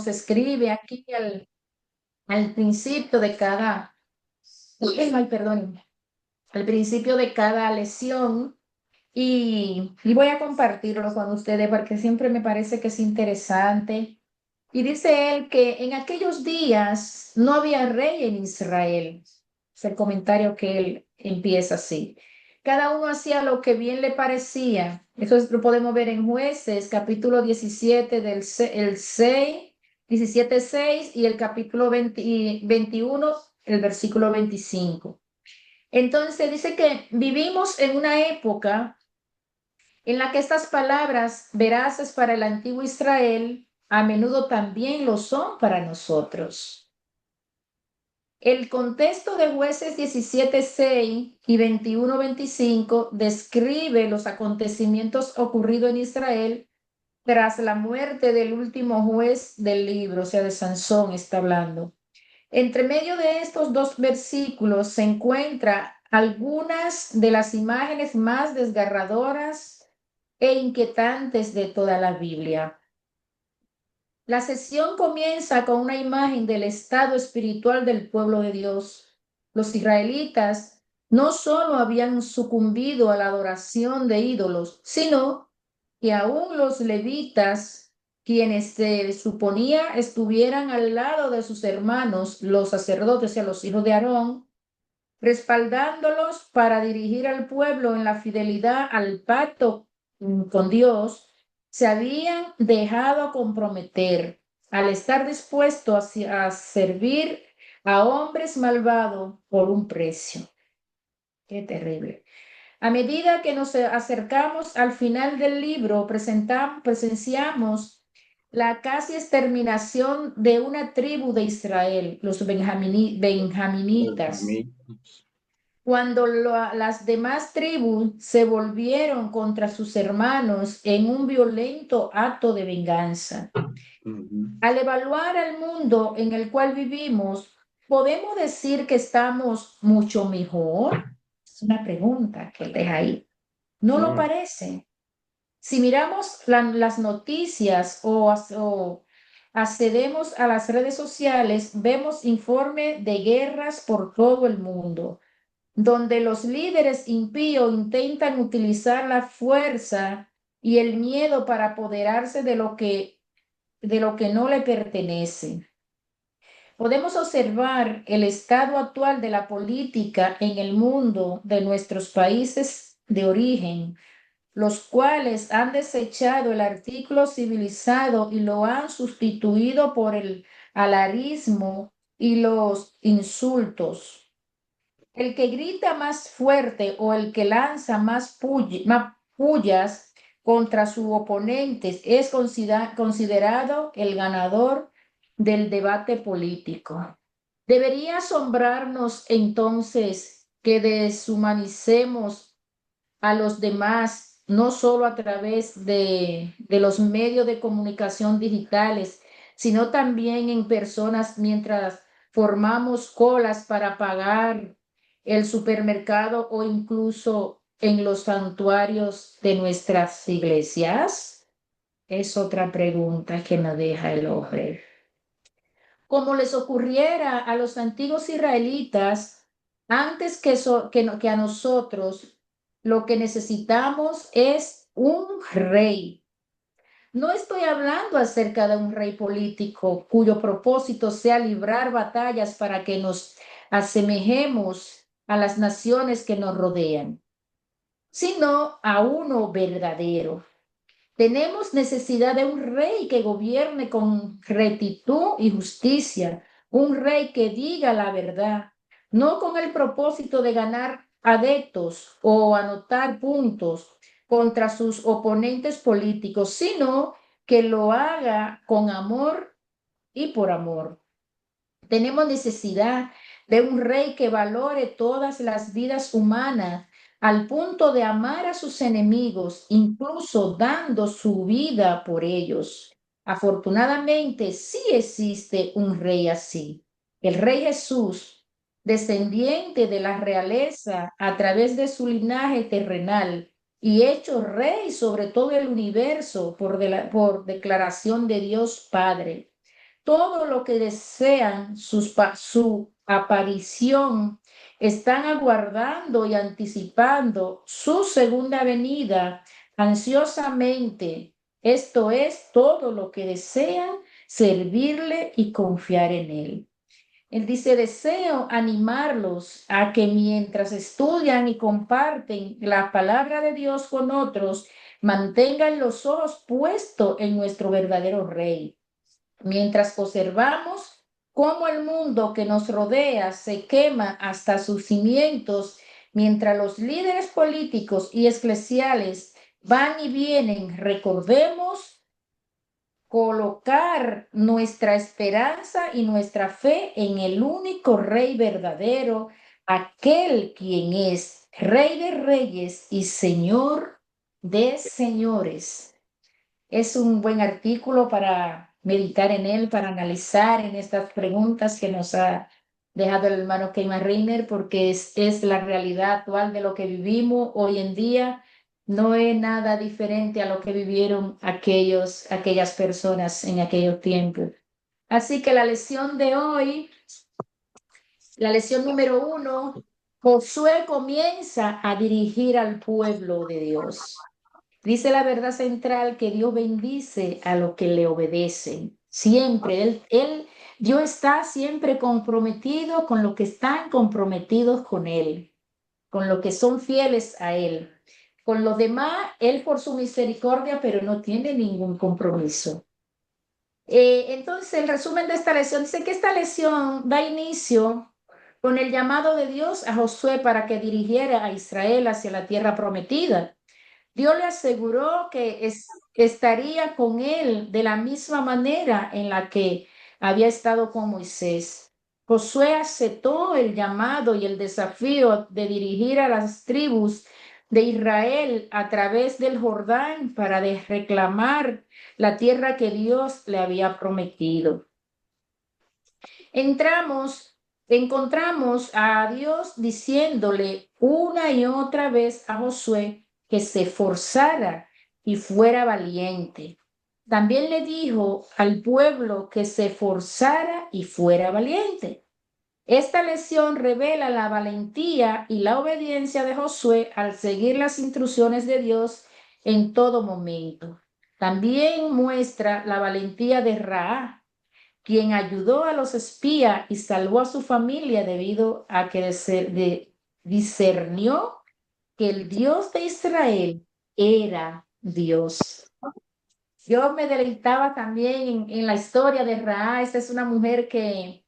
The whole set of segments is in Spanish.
nos escribe aquí al principio de cada, ay, perdón, al principio de cada lección. Y voy a compartirlo con ustedes porque siempre me parece que es interesante. Y dice él que en aquellos días no había rey en Israel. Es el comentario que él empieza así. Cada uno hacía lo que bien le parecía. Lo podemos ver en Jueces, capítulo 17 el 6, 17:6 y el capítulo 21, el versículo 25. Entonces dice que vivimos en una época en la que estas palabras veraces para el antiguo Israel a menudo también lo son para nosotros. El contexto de Jueces 17:6 y 21:25 describe los acontecimientos ocurridos en Israel tras la muerte del último juez del libro, o sea, de Sansón está hablando. Entre medio de estos dos versículos se encuentra algunas de las imágenes más desgarradoras e inquietantes de toda la Biblia. La sesión comienza con una imagen del estado espiritual del pueblo de Dios. Los israelitas no solo habían sucumbido a la adoración de ídolos, sino que aún los levitas, quienes se suponía estuvieran al lado de sus hermanos, los sacerdotes y los hijos de Aarón, respaldándolos para dirigir al pueblo en la fidelidad al pacto con Dios, se habían dejado comprometer al estar dispuestos a servir a hombres malvados por un precio. Qué terrible. A medida que nos acercamos al final del libro, presenciamos la casi exterminación de una tribu de Israel, los benjaminitas, Benjamín. cuando las demás tribus se volvieron contra sus hermanos en un violento acto de venganza. Ujú. Al evaluar el mundo en el cual vivimos, ¿podemos decir que estamos mucho mejor? Es una pregunta que él deja ahí. ¿No lo Mm. parece? Si miramos las noticias o accedemos a las redes sociales, vemos informes de guerras por todo el mundo donde los líderes impíos intentan utilizar la fuerza y el miedo para apoderarse de lo que no le pertenece. Podemos observar el estado actual de la política en el mundo de nuestros países de origen, los cuales han desechado el artículo civilizado y lo han sustituido por el alarismo y los insultos. El que grita más fuerte o el que lanza más pullas contra sus oponentes es considerado el ganador del debate político. Debería asombrarnos entonces que deshumanicemos a los demás, no solo a través de los medios de comunicación digitales, sino también en personas mientras formamos colas para pagar el supermercado o incluso en los santuarios de nuestras iglesias? Es otra pregunta que nos deja el hombre. Como les ocurriera a los antiguos israelitas, antes que a nosotros, lo que necesitamos es un rey. No estoy hablando acerca de un rey político cuyo propósito sea librar batallas para que nos asemejemos a las naciones que nos rodean, sino a uno verdadero. Tenemos necesidad de un rey que gobierne con rectitud y justicia, un rey que diga la verdad, no con el propósito de ganar adeptos o anotar puntos contra sus oponentes políticos, sino que lo haga con amor y por amor. Tenemos necesidad de un rey que valore todas las vidas humanas al punto de amar a sus enemigos, incluso dando su vida por ellos. Afortunadamente, sí existe un rey así. El rey Jesús, descendiente de la realeza a través de su linaje terrenal y hecho rey sobre todo el universo por declaración de Dios Padre. todo lo que desean su aparición, están aguardando y anticipando su segunda venida ansiosamente. Esto es todo lo que desean servirle y confiar en él. Él dice, deseo animarlos a que mientras estudian y comparten la palabra de Dios con otros, mantengan los ojos puestos en nuestro verdadero Rey. Mientras observamos cómo el mundo que nos rodea se quema hasta sus cimientos, mientras los líderes políticos y eclesiales van y vienen, recordemos colocar nuestra esperanza y nuestra fe en el único Rey verdadero, aquel quien es Rey de Reyes y Señor de Señores. Es un buen artículo para meditar en él, para analizar en estas preguntas que nos ha dejado el hermano Keima Reiner, porque es la realidad actual de lo que vivimos hoy en día. No es nada diferente a lo que vivieron aquellas personas en aquellos tiempos. Así que la lección de hoy, la lección número 1, Josué comienza a dirigir al pueblo de Dios. Dice la verdad central que Dios bendice a los que le obedecen. Siempre, Dios está siempre comprometido con los que están comprometidos con Él, con los que son fieles a Él. Con los demás, Él por su misericordia, pero no tiene ningún compromiso. Entonces, el resumen de esta lección dice que esta lección da inicio con el llamado de Dios a Josué para que dirigiera a Israel hacia la tierra prometida. Dios le aseguró que estaría con él de la misma manera en la que había estado con Moisés. Josué aceptó el llamado y el desafío de dirigir a las tribus de Israel a través del Jordán para reclamar la tierra que Dios le había prometido. Encontramos a Dios diciéndole una y otra vez a Josué que se esforzara y fuera valiente. También le dijo al pueblo que se esforzara y fuera valiente. Esta lección revela la valentía y la obediencia de Josué al seguir las instrucciones de Dios en todo momento. También muestra la valentía de Rahab, quien ayudó a los espías y salvó a su familia debido a que discernió que el Dios de Israel era Dios. Yo me deleitaba también en la historia de Rahab. Esta es una mujer que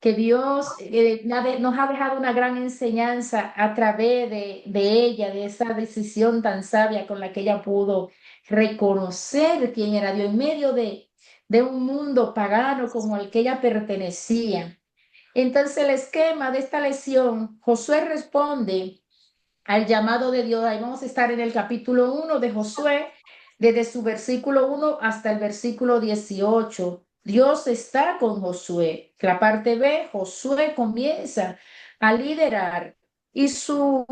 Dios nos ha dejado una gran enseñanza a través de ella, de esa decisión tan sabia con la que ella pudo reconocer quién era Dios en medio de un mundo pagano como el que ella pertenecía. Entonces el esquema de esta lección, Josué responde al llamado de Dios. Ahí vamos a estar en el capítulo 1 de Josué, desde su versículo 1 hasta el versículo 18. Dios está con Josué. La parte B, Josué comienza a liderar y su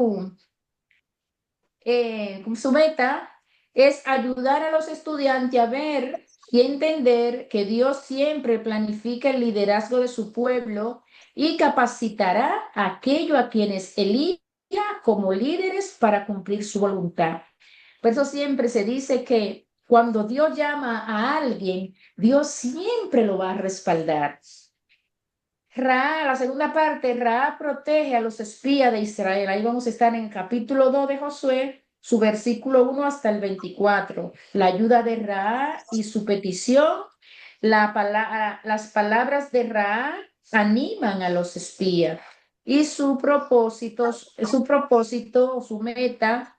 meta es ayudar a los estudiantes a ver y entender que Dios siempre planifica el liderazgo de su pueblo y capacitará a aquellos a quienes elija como líderes para cumplir su voluntad. Por eso siempre se dice que cuando Dios llama a alguien, Dios siempre lo va a respaldar. La segunda parte, Ra protege a los espías de Israel. Ahí vamos a estar en el capítulo 2 de Josué, su versículo 1 hasta el 24. La ayuda de Ra y su petición. Las palabras de Ra animan a los espías. Y su meta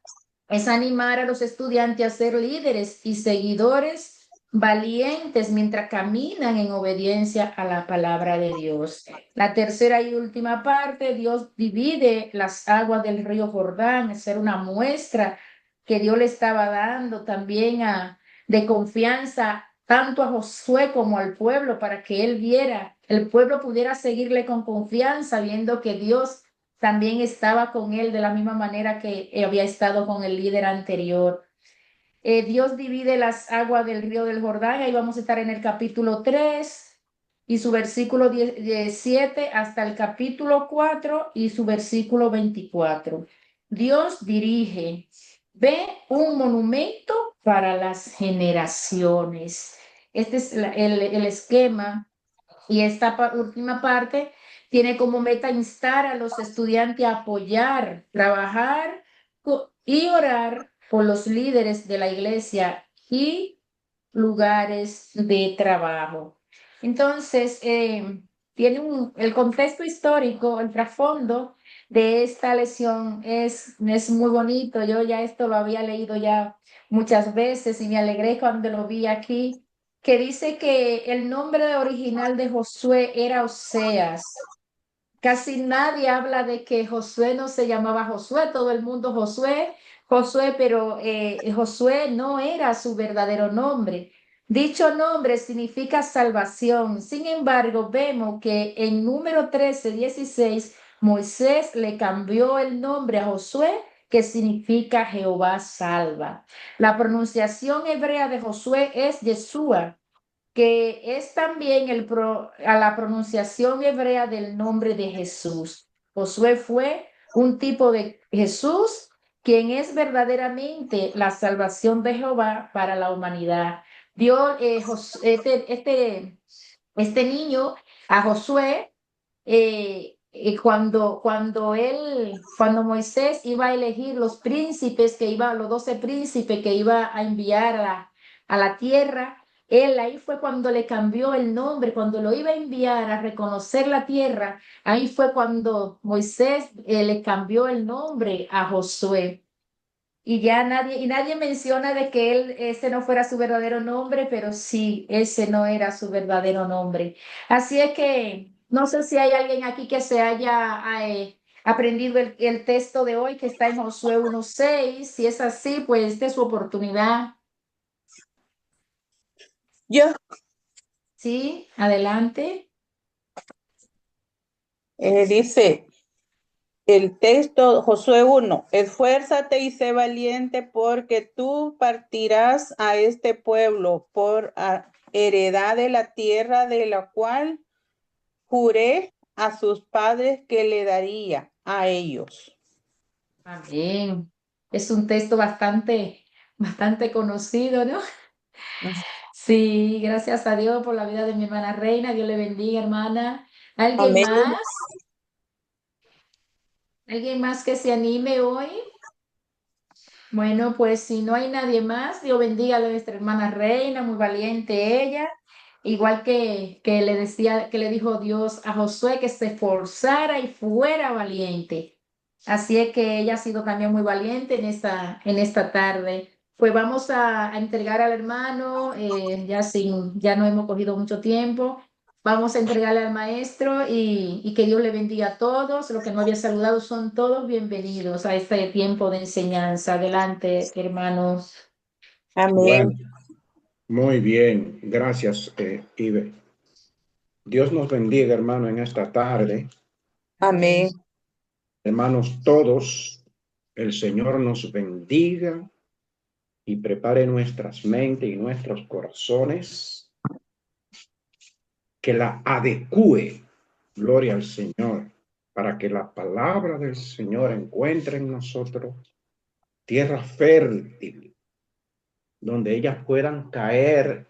es animar a los estudiantes a ser líderes y seguidores valientes mientras caminan en obediencia a la palabra de Dios. La tercera y última parte, Dios divide las aguas del río Jordán, es ser una muestra que Dios le estaba dando también de confianza tanto a Josué como al pueblo para que él viera, el pueblo pudiera seguirle con confianza, viendo que Dios también estaba con él de la misma manera que había estado con el líder anterior. Dios divide las aguas del río del Jordán, ahí vamos a estar en el capítulo 3. y su versículo 17 hasta el capítulo 4 y su versículo 24. Dios dirige, ve un monumento para las generaciones. Este es el esquema y esta última parte tiene como meta instar a los estudiantes a apoyar, trabajar y orar por los líderes de la iglesia y lugares de trabajo. Entonces, tiene el contexto histórico, el trasfondo de esta lección es muy bonito. Yo ya esto lo había leído ya muchas veces y me alegré cuando lo vi aquí, que dice que el nombre original de Josué era Oseas. Casi nadie habla de que Josué no se llamaba Josué, todo el mundo Josué, Josué, pero Josué no era su verdadero nombre. Dicho nombre significa salvación. Sin embargo, vemos que en número 13:16 Moisés le cambió el nombre a Josué, que significa Jehová salva. La pronunciación hebrea de Josué es Yeshua, que es también a la pronunciación hebrea del nombre de Jesús. Josué fue un tipo de Jesús, quien es verdaderamente la salvación de Jehová para la humanidad. Dio este niño a Josué, cuando Moisés iba a elegir los príncipes los 12 príncipes que iba a enviar a la tierra, él ahí fue cuando le cambió el nombre, cuando lo iba a enviar a reconocer la tierra, ahí fue cuando Moisés le cambió el nombre a Josué. Y nadie menciona de que ese no fuera su verdadero nombre, pero sí, ese no era su verdadero nombre. Así es que no sé si hay alguien aquí que se haya aprendido el texto de hoy que está en Josué 1:6. Si es así, pues esta es su oportunidad. Yo, Sí, adelante. dice el texto Josué 1, esfuérzate y sé valiente porque tú partirás a este pueblo por heredad de la tierra de la cual juré a sus padres que le daría a ellos. Amén. Es un texto bastante conocido, ¿no? Sí, gracias a Dios por la vida de mi hermana Reina. Dios le bendiga, hermana. ¿Alguien Amén. más? ¿Alguien más que se anime hoy? Bueno, pues si no hay nadie más, Dios bendiga a nuestra hermana Reina, muy valiente ella. Igual que le decía, que le dijo Dios a Josué que se esforzara y fuera valiente. Así es que ella ha sido también muy valiente en esta tarde. Pues vamos a entregar al hermano, ya no hemos cogido mucho tiempo. Vamos a entregarle al maestro y que Dios le bendiga a todos. Los que no había saludado son todos bienvenidos a este tiempo de enseñanza. Adelante, hermanos. Amén. Bueno, muy bien. Gracias, Ibe. Dios nos bendiga, hermano, en esta tarde. Amén. Amén. Hermanos, todos, el Señor nos bendiga y prepare nuestras mentes y nuestros corazones, que la adecue, gloria al Señor, para que la palabra del Señor encuentre en nosotros tierra fértil, donde ellas puedan caer,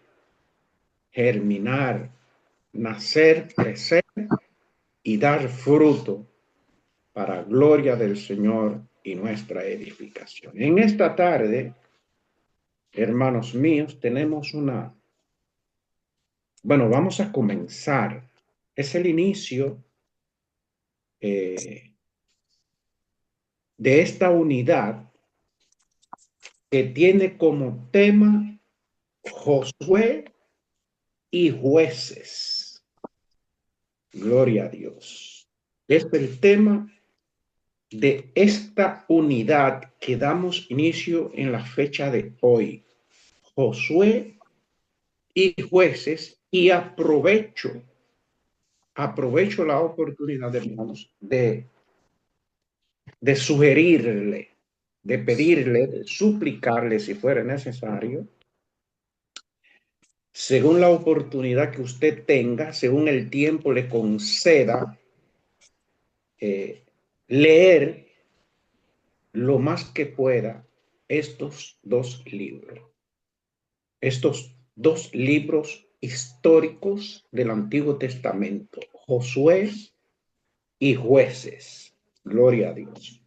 germinar, nacer, crecer y dar fruto para gloria del Señor y nuestra edificación. En esta tarde, hermanos míos, tenemos vamos a comenzar. Es el inicio de esta unidad que tiene como tema Josué y jueces. Gloria a Dios. Es el tema de esta unidad que damos inicio en la fecha de hoy. Josué y jueces, y aprovecho la oportunidad, hermanos, de sugerirle, de pedirle, de suplicarle, si fuera necesario, según la oportunidad que usted tenga, según el tiempo le conceda, leer lo más que pueda estos dos libros. Estos dos libros históricos del Antiguo Testamento, Josué y Jueces. Gloria a Dios.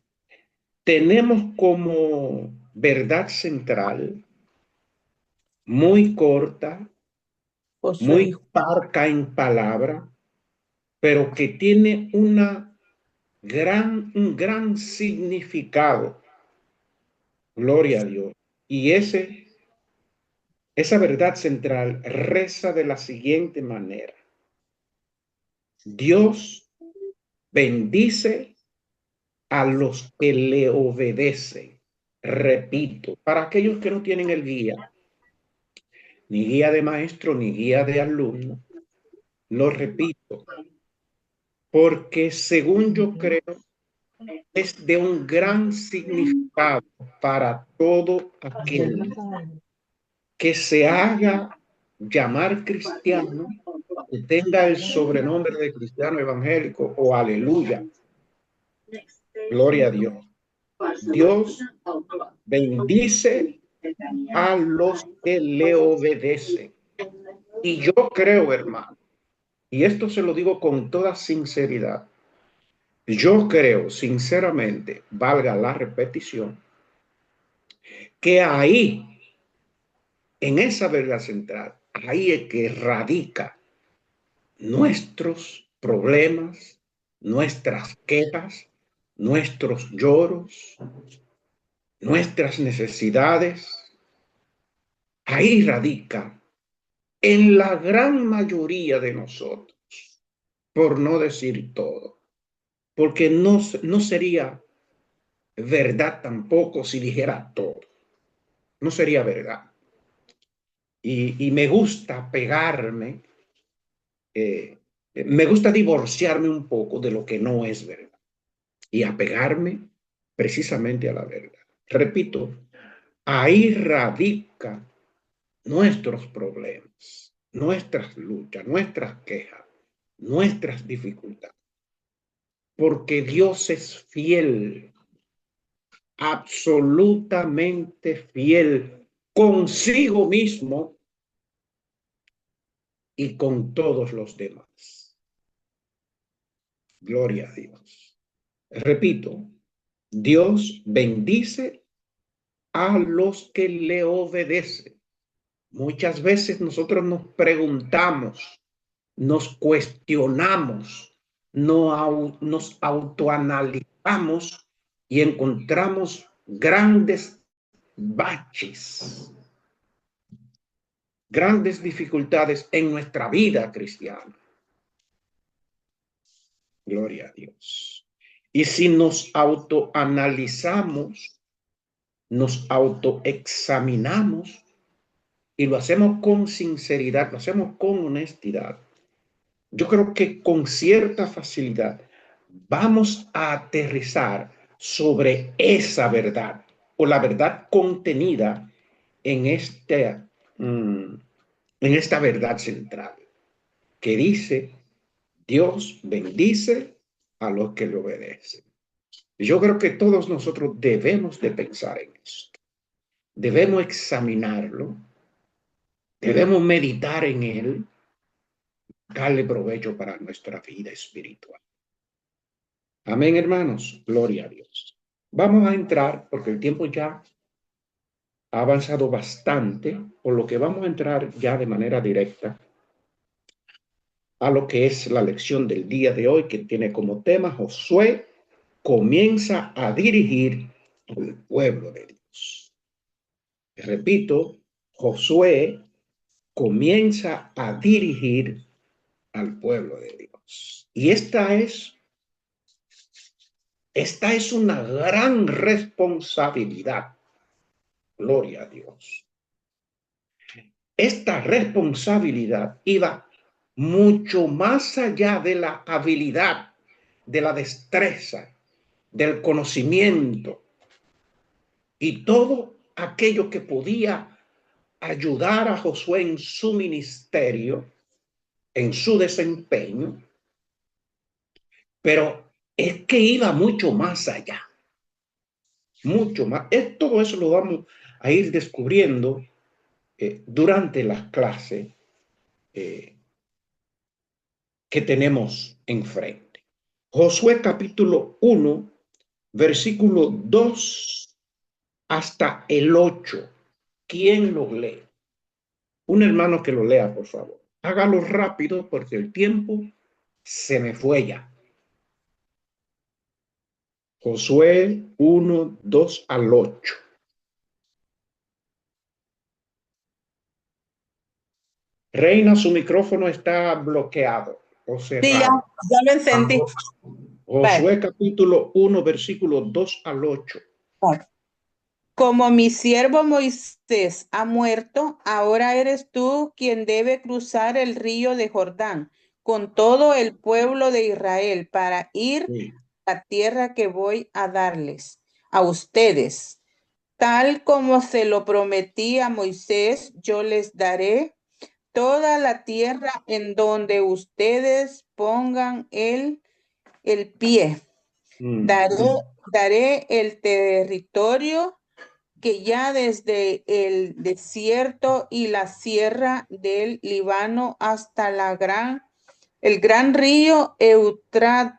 Tenemos como verdad central, muy corta, muy Josué. parca en palabra, pero que tiene un gran significado. Gloria a Dios. Y esa verdad central reza de la siguiente manera. Dios bendice a los que le obedecen. Repito, para aquellos que no tienen el guía, ni guía de maestro, ni guía de alumno, lo repito, porque según yo creo, es de un gran significado para todo aquel que se haga llamar cristiano, que tenga el sobrenombre de cristiano evangélico o aleluya. Gloria a Dios. Dios bendice a los que le obedecen. Y yo creo, hermano, y esto se lo digo con toda sinceridad, yo creo sinceramente, valga la repetición, que ahí, en esa verdad central, ahí es que radica nuestros problemas, nuestras quejas, nuestros lloros, nuestras necesidades. Ahí radica en la gran mayoría de nosotros, por no decir todo, porque no sería verdad tampoco si dijera todo, no sería verdad. Y me gusta pegarme, me gusta divorciarme un poco de lo que no es verdad y apegarme precisamente a la verdad. Repito, ahí radica nuestros problemas, nuestras luchas, nuestras quejas, nuestras dificultades. Porque Dios es fiel, absolutamente fiel consigo mismo y con todos los demás. Gloria a Dios. Repito, Dios bendice a los que le obedecen. Muchas veces nosotros nos preguntamos, nos cuestionamos, nos autoanalizamos y encontramos grandes baches, grandes dificultades en nuestra vida cristiana. Gloria a Dios. Y si nos autoanalizamos, nos autoexaminamos y lo hacemos con sinceridad, lo hacemos con honestidad, yo creo que con cierta facilidad vamos a aterrizar sobre esa verdad o la verdad contenida en en esta verdad central que dice: Dios bendice a los que le obedecen. Yo creo que todos nosotros debemos de pensar en esto, debemos examinarlo, debemos meditar en él, darle provecho para nuestra vida espiritual. Amén, hermanos. Gloria a Dios. Vamos a entrar, porque el tiempo ya ha avanzado bastante, por lo que vamos a entrar ya de manera directa a lo que es la lección del día de hoy, que tiene como tema: Josué comienza a dirigir al pueblo de Dios. Repito, Josué comienza a dirigir al pueblo de Dios. Y esta es una gran responsabilidad. Gloria a Dios. Esta responsabilidad iba mucho más allá de la habilidad, de la destreza, del conocimiento y todo aquello que podía ayudar a Josué en su ministerio, en su desempeño, pero es que iba mucho más allá, mucho más. Todo eso lo vamos a ir descubriendo durante las clases que tenemos enfrente. Josué capítulo 1, versículo 2 hasta el 8. ¿Quién lo lee? Un hermano que lo lea, por favor. Hágalo rápido porque el tiempo se me fue ya. Josué 1, 2 al 8. Reina, su micrófono está bloqueado o Sí, cerrado. ya lo encendí. Vale. Josué capítulo 1, versículo 2 al 8. Vale. Como mi siervo Moisés ha muerto, ahora eres tú quien debe cruzar el río de Jordán con todo el pueblo de Israel para ir Sí. a la tierra que voy a darles a ustedes. Tal como se lo prometí a Moisés, yo les daré toda la tierra en donde ustedes pongan el pie. Daré el territorio que ya desde el desierto y la sierra del Líbano hasta el gran río Eufrates,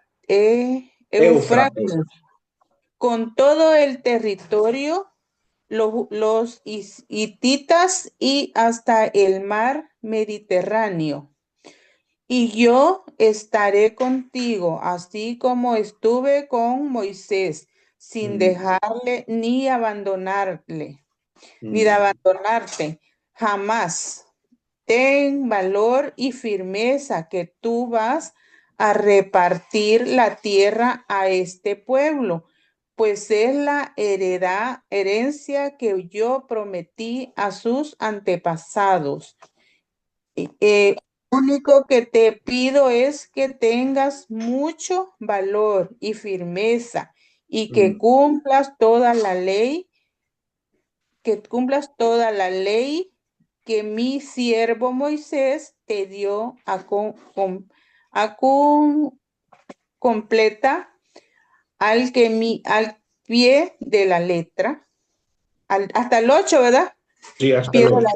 con todo el territorio, los hititas y hasta el mar Mediterráneo. Y yo estaré contigo, así como estuve con Moisés, sin dejarle ni abandonarle, ni de abandonarte, jamás. Ten valor y firmeza que tú vas a repartir la tierra a este pueblo, pues es la herencia que yo prometí a sus antepasados. Único que te pido es que tengas mucho valor y firmeza y que cumplas toda la ley, que mi siervo Moisés te dio completa al pie de la letra, hasta el 8, ¿verdad? Sí, hasta el 8.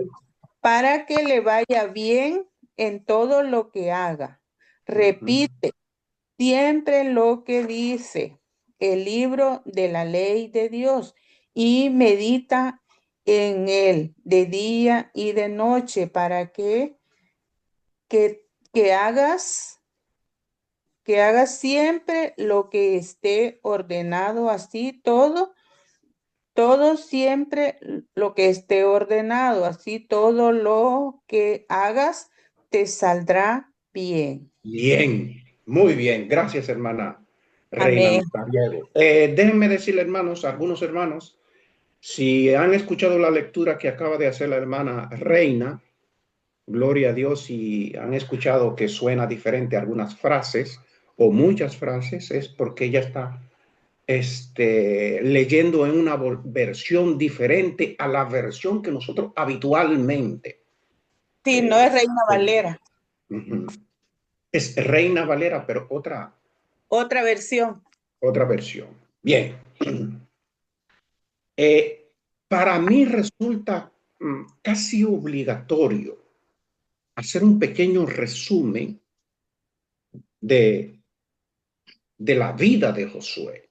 Para que le vaya bien en todo lo que haga. Repite siempre lo que dice el libro de la ley de Dios y medita en él de día y de noche para que hagas siempre lo que esté ordenado, así todo siempre lo que esté ordenado, así todo lo que hagas te saldrá bien. Bien, muy bien. Gracias, hermana Reina Amén. Mujeriego. Déjenme decirle, hermanos, a algunos hermanos, si han escuchado la lectura que acaba de hacer la hermana Reina, gloria a Dios, y han escuchado que suena diferente algunas frases o muchas frases, es porque ella está leyendo en una versión diferente a la versión que nosotros habitualmente. Sí, no es Reina Valera. Es Reina Valera, pero otra versión. Otra versión. Bien. Para mí resulta casi obligatorio hacer un pequeño resumen de, de la vida de Josué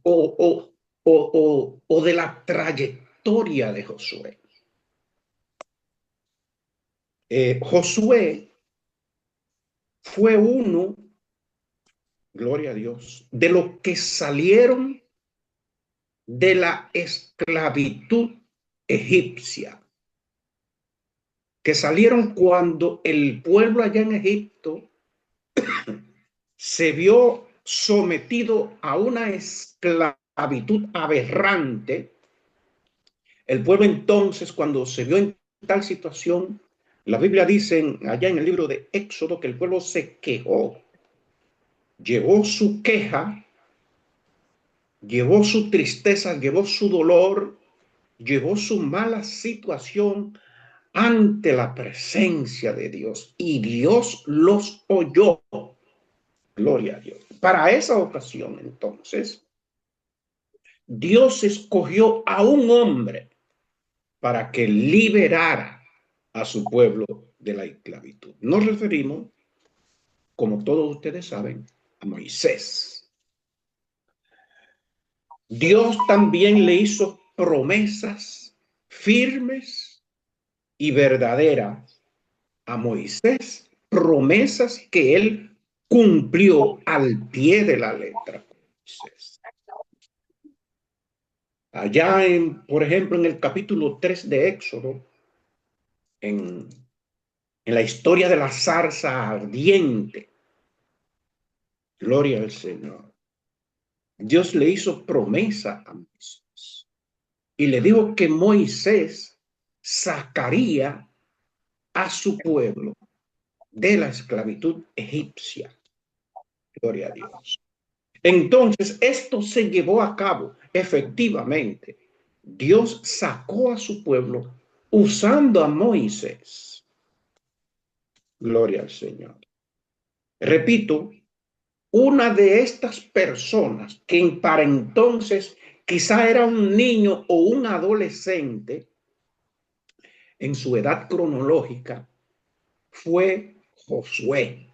o de la trayectoria de Josué. Josué fue uno, gloria a Dios, de los que salieron de la esclavitud egipcia, que salieron cuando el pueblo allá en Egipto se vio sometido a una esclavitud aberrante. El pueblo entonces, cuando se vio en tal situación, la Biblia dice allá en el libro de Éxodo que el pueblo se quejó, llevó su queja, llevó su tristeza, llevó su dolor, llevó su mala situación ante la presencia de Dios y Dios los oyó. Gloria a Dios. Para esa ocasión, entonces, Dios escogió a un hombre para que liberara a su pueblo de la esclavitud. Nos referimos, como todos ustedes saben, a Moisés. Dios también le hizo promesas firmes y verdaderas a Moisés, promesas que él cumplió al pie de la letra. Moisés. Allá, por ejemplo, en el capítulo 3 de Éxodo, en la historia de la zarza ardiente, gloria al Señor, Dios le hizo promesa a Moisés y le dijo que Moisés sacaría a su pueblo de la esclavitud egipcia. Gloria a Dios. Entonces, esto se llevó a cabo efectivamente. Dios sacó a su pueblo usando a Moisés. Gloria al Señor. Repito, una de estas personas que para entonces quizá era un niño o un adolescente en su edad cronológica fue Josué.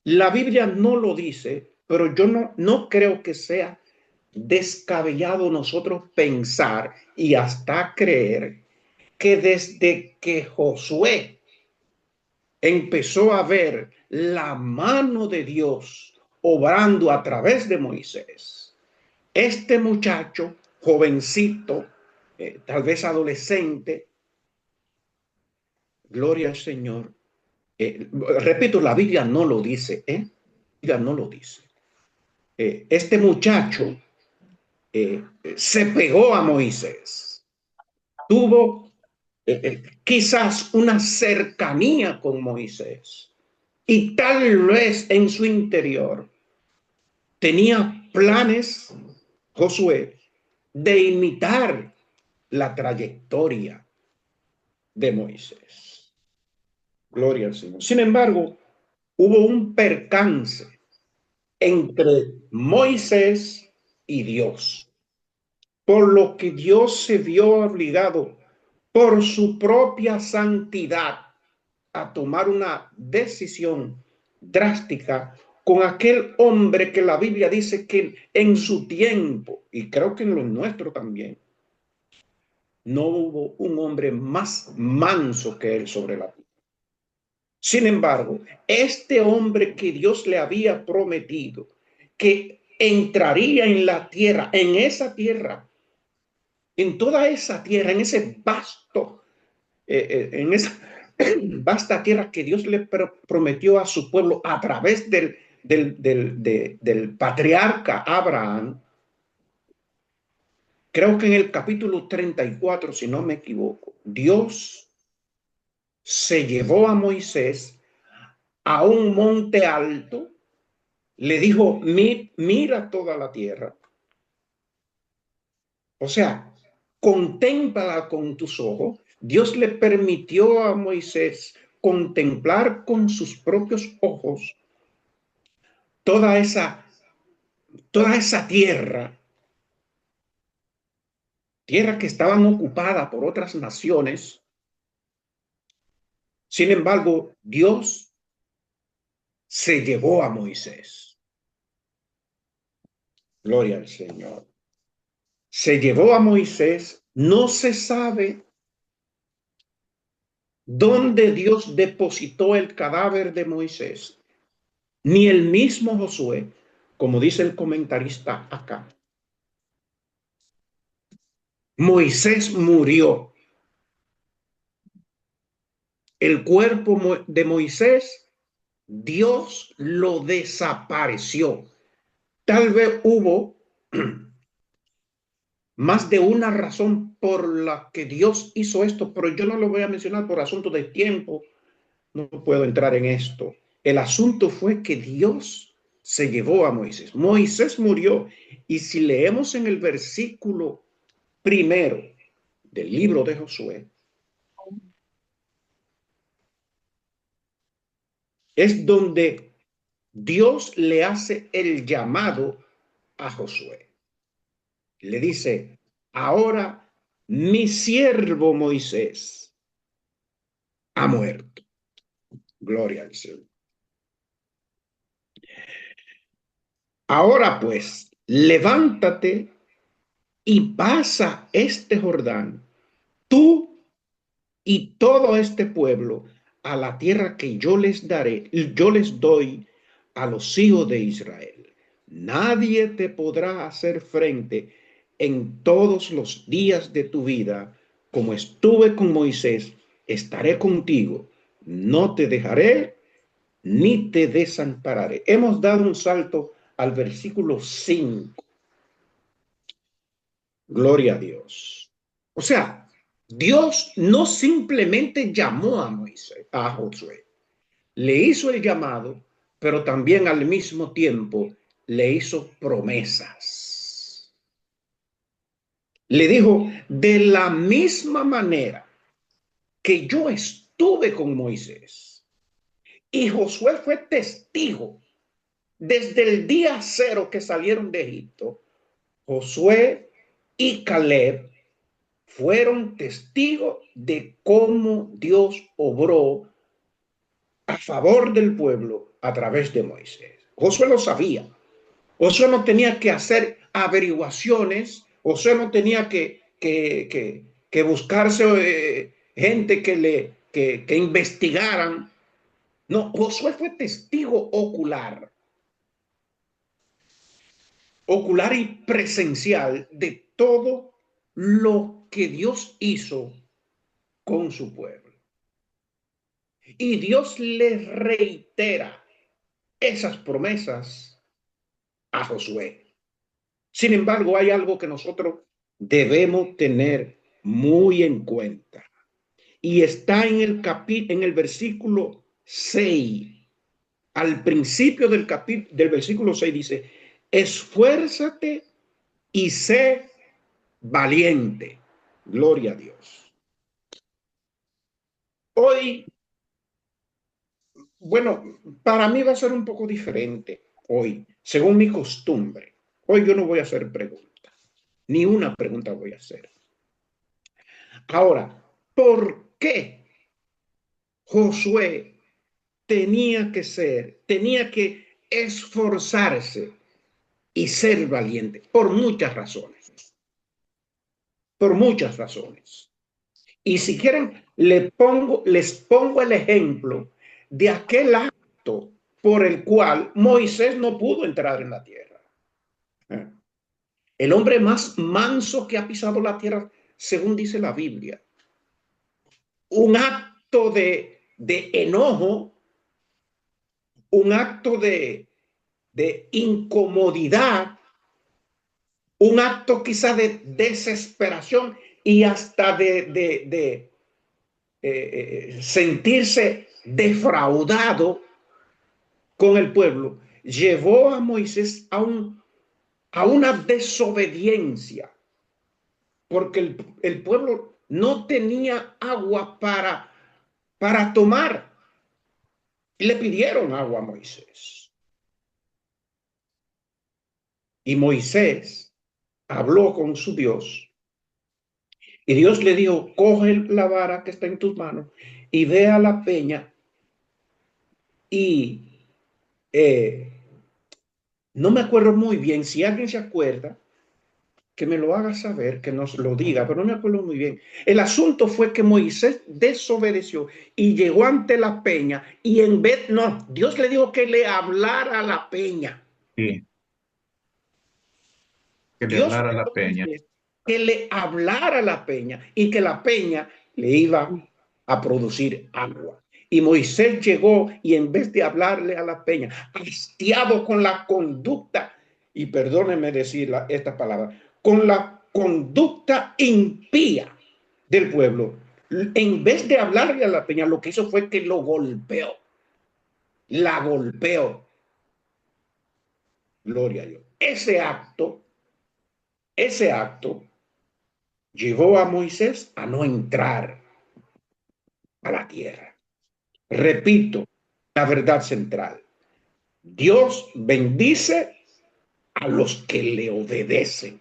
La Biblia no lo dice, pero yo no creo que sea descabellado nosotros pensar y hasta creer que desde que Josué empezó a ver la mano de Dios obrando a través de Moisés, este muchacho, jovencito, tal vez adolescente, gloria al Señor, repito, la Biblia no lo dice, la Biblia no lo dice. Este muchacho se pegó a Moisés, tuvo quizás una cercanía con Moisés y tal vez en su interior tenía planes, Josué, de imitar la trayectoria de Moisés. Gloria al Señor. Sin embargo, hubo un percance entre Moisés y Dios, por lo que Dios se vio obligado por su propia santidad a tomar una decisión drástica con aquel hombre que la Biblia dice que en su tiempo, y creo que en lo nuestro también, no hubo un hombre más manso que él sobre la tierra. Sin embargo, este hombre que Dios le había prometido que entraría en la tierra, en esa tierra, en toda esa tierra, en ese vasto, en esa vasta tierra que Dios le prometió a su pueblo a través del patriarca Abraham. Creo que en el capítulo 34, si no me equivoco, Dios se llevó a Moisés a un monte alto, le dijo, mira toda la tierra. O sea, contémplala con tus ojos. Dios le permitió a Moisés contemplar con sus propios ojos toda esa tierra que estaban ocupadas por otras naciones. Sin embargo, Dios se llevó a Moisés. Gloria al Señor. Se llevó a Moisés. No se sabe dónde Dios depositó el cadáver de Moisés, ni el mismo Josué, como dice el comentarista acá. Moisés murió. El cuerpo de Moisés, Dios lo desapareció. Tal vez hubo más de una razón por la que Dios hizo esto, pero yo no lo voy a mencionar por asunto de tiempo. No puedo entrar en esto. El asunto fue que Dios se llevó a Moisés. Moisés murió. Y si leemos en el versículo primero del libro de Josué, es donde Dios le hace el llamado a Josué. Le dice, ahora mi siervo Moisés ha muerto. Gloria al Señor. Ahora pues, levántate y pasa este Jordán, tú y todo este pueblo, a la tierra que yo les daré, yo les doy a los hijos de Israel. Nadie te podrá hacer frente en todos los días de tu vida. Como estuve con Moisés, estaré contigo. No te dejaré ni te desampararé. Hemos dado un salto al versículo 5. Gloria a Dios. O sea, Dios no simplemente llamó a Moisés, a Josué, le hizo el llamado, pero también al mismo tiempo le hizo promesas. Le dijo, de la misma manera que yo estuve con Moisés y Josué fue testigo desde el día cero que salieron de Egipto, Josué y Caleb fueron testigos de cómo Dios obró a favor del pueblo a través de Moisés. Josué lo sabía. Josué no tenía que hacer averiguaciones. Josué no tenía que buscarse gente que investigaran. No, Josué fue testigo ocular y presencial de todo lo que Dios hizo con su pueblo. Y Dios le reitera esas promesas a Josué. Sin embargo, hay algo que nosotros debemos tener muy en cuenta. Y está en el versículo 6. Al principio del versículo 6 dice, esfuérzate y sé valiente. Gloria a Dios. Hoy, bueno, para mí va a ser un poco diferente hoy, según mi costumbre. Hoy yo no voy a hacer preguntas, ni una pregunta voy a hacer. Ahora, ¿por qué Josué tenía que esforzarse y ser valiente? Por muchas razones, por muchas razones. Y si quieren, les pongo el ejemplo de aquel acto por el cual Moisés no pudo entrar en la tierra. El hombre más manso que ha pisado la tierra, según dice la Biblia. Un acto de enojo, un acto de incomodidad, un acto quizá de desesperación y hasta de sentirse defraudado con el pueblo, llevó a Moisés a una desobediencia, porque el pueblo no tenía agua para tomar. Y le pidieron agua a Moisés. Y Moisés habló con su Dios. Y Dios le dijo, coge la vara que está en tus manos y ve a la peña y no me acuerdo muy bien, si alguien se acuerda, que me lo haga saber, que nos lo diga, pero no me acuerdo muy bien. El asunto fue que Moisés desobedeció y llegó ante la peña y en vez, no, Dios le dijo que le hablara a la peña. Sí, que le Dios hablara a la peña. que le hablara a la peña y que la peña le iba a producir agua. Y Moisés llegó y en vez de hablarle a la peña, hastiado con la conducta, y perdónenme decir esta palabra, con la conducta impía del pueblo, en vez de hablarle a la peña, lo que hizo fue que lo golpeó. La golpeó. Gloria a Dios. Ese acto llevó a Moisés a no entrar a la tierra. Repito, la verdad central. Dios bendice a los que le obedecen.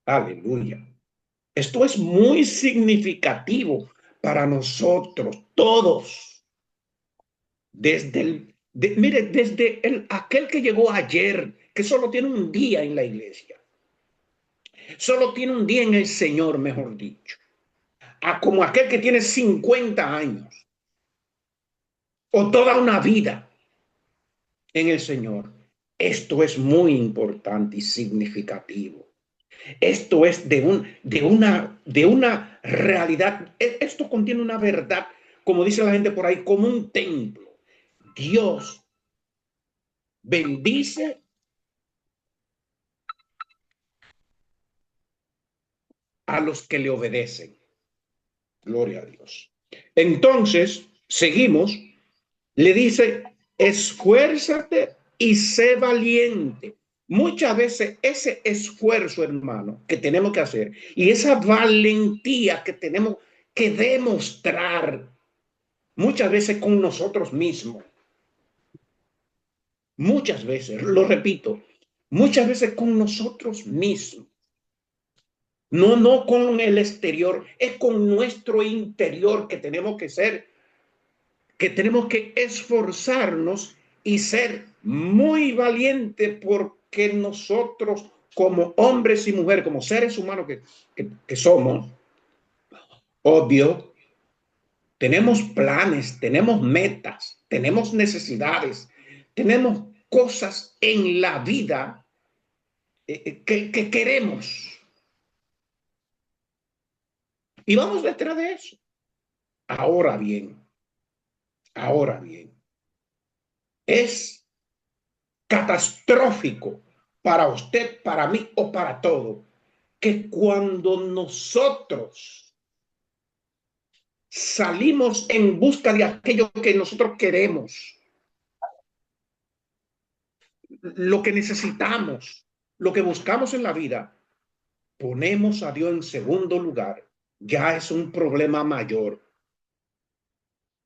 Aleluya. Esto es muy significativo para nosotros, todos. Mire, aquel que llegó ayer, que solo tiene un día en la iglesia, solo tiene un día en el Señor, mejor dicho, a como aquel que tiene 50 años o toda una vida en el Señor. Esto es muy importante y significativo. Esto es de una realidad. Esto contiene una verdad, como dice la gente por ahí, como un templo. Dios bendice a los que le obedecen. Gloria a Dios. Entonces, seguimos. Le dice, esfuérzate y sé valiente. Muchas veces ese esfuerzo, hermano, que tenemos que hacer y esa valentía que tenemos que demostrar muchas veces con nosotros mismos, muchas veces, lo repito, muchas veces con nosotros mismos. No con el exterior, es con nuestro interior que tenemos que esforzarnos y ser muy valientes porque nosotros como hombres y mujeres, como seres humanos que somos, obvio, tenemos planes, tenemos metas, tenemos necesidades, tenemos cosas en la vida que queremos y vamos detrás de eso. Ahora bien, es catastrófico para usted, para mí o para todo, que cuando nosotros salimos en busca de aquello que nosotros queremos, lo que necesitamos, lo que buscamos en la vida, ponemos a Dios en segundo lugar, ya es un problema mayor.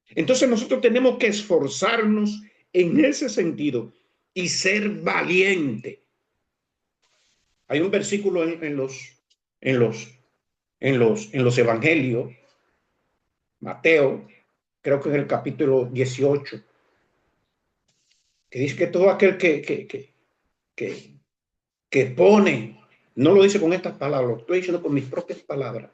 Entonces nosotros tenemos que esforzarnos en ese sentido y ser valiente. Hay un versículo en los evangelios, Mateo, creo que en el capítulo 18, que dice que todo aquel que pone, no lo dice con estas palabras, lo estoy diciendo con mis propias palabras,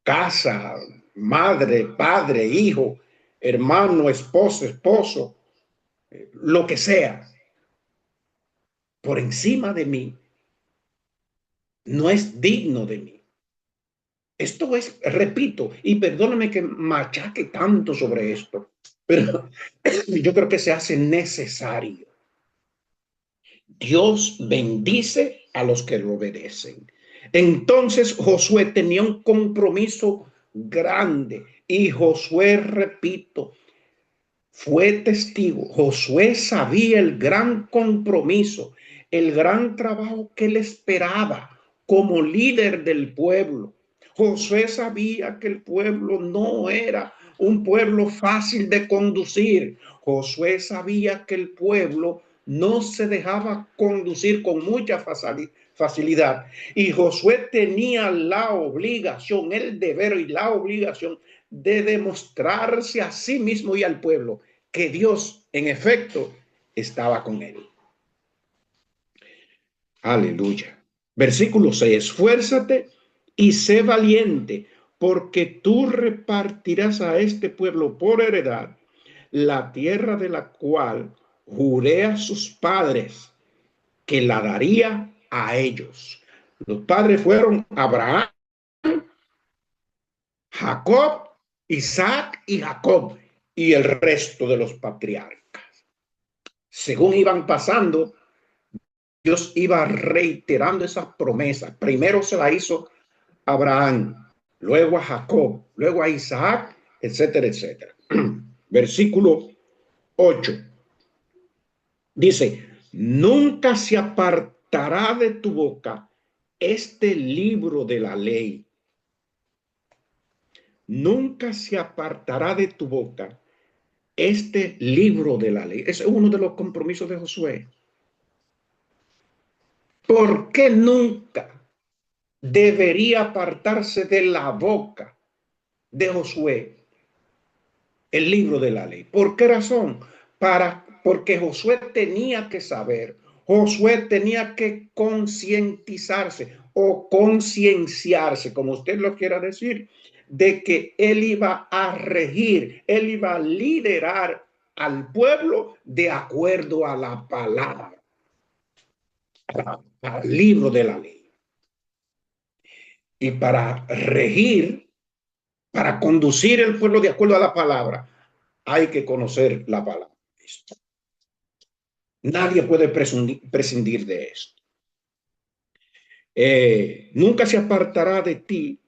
casa, madre, padre, hijo, hermano, esposo, lo que sea, por encima de mí, no es digno de mí. Esto es, repito, y perdóname que machaque tanto sobre esto, pero yo creo que se hace necesario. Dios bendice a los que lo obedecen. Entonces Josué tenía un compromiso grande y Josué, repito, fue testigo. Josué sabía el gran compromiso, el gran trabajo que él esperaba como líder del pueblo. Josué sabía que el pueblo no era un pueblo fácil de conducir. Josué sabía que el pueblo no se dejaba conducir con mucha facilidad. Y Josué tenía la obligación, el deber y la obligación de demostrarse a sí mismo y al pueblo que Dios, en efecto, estaba con él. Aleluya. Versículo 6. Esfuérzate y sé valiente, porque tú repartirás a este pueblo por heredad la tierra de la cual juré a sus padres que la daría a ellos. Los padres fueron Abraham, Jacob, Isaac y Jacob y el resto de los patriarcas. Según iban pasando, Dios iba reiterando esas promesas. Primero se la hizo a Abraham, luego a Jacob, luego a Isaac, etcétera, etcétera. Versículo 8. Dice, nunca se apartará de tu boca este libro de la ley. Nunca se apartará de tu boca este libro de la ley. Es uno de los compromisos de Josué. ¿Por qué nunca debería apartarse de la boca de Josué el libro de la ley? ¿Por qué razón? Porque Josué tenía que saber, Josué tenía que concientizarse o concienciarse, como usted lo quiera decir, de que él iba a regir, él iba a liderar al pueblo de acuerdo a la palabra, al libro de la ley. Y para regir, para conducir el pueblo de acuerdo a la palabra, hay que conocer la palabra. Nadie puede prescindir de esto. Nunca se apartará de ti,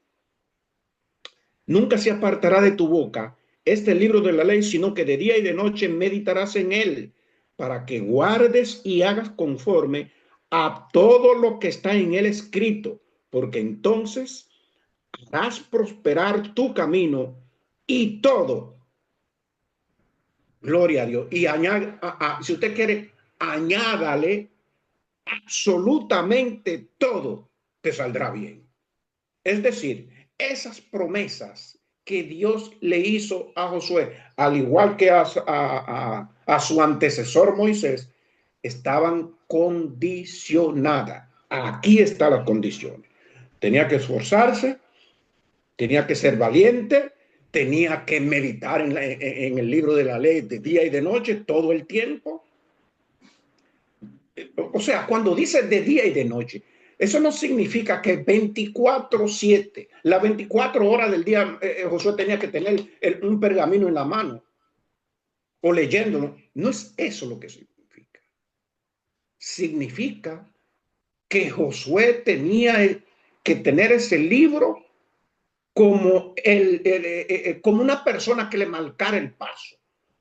nunca se apartará de tu boca este libro de la ley, sino que de día y de noche meditarás en él, para que guardes y hagas conforme a todo lo que está en él escrito, porque entonces harás prosperar tu camino y todo. Gloria a Dios. Y si usted quiere, añádale absolutamente todo, te saldrá bien. Es decir, esas promesas que Dios le hizo a Josué, al igual que a su antecesor Moisés, estaban condicionadas. Aquí está la condición. Tenía que esforzarse, tenía que ser valiente, tenía que meditar en el libro de la ley de día y de noche todo el tiempo. O sea, cuando dice de día y de noche, eso no significa que 24/7, las 24 horas del día, Josué tenía que tener un pergamino en la mano o leyéndolo. No es eso lo que significa. Significa que Josué tenía que tener ese libro como, como una persona que le marcara el paso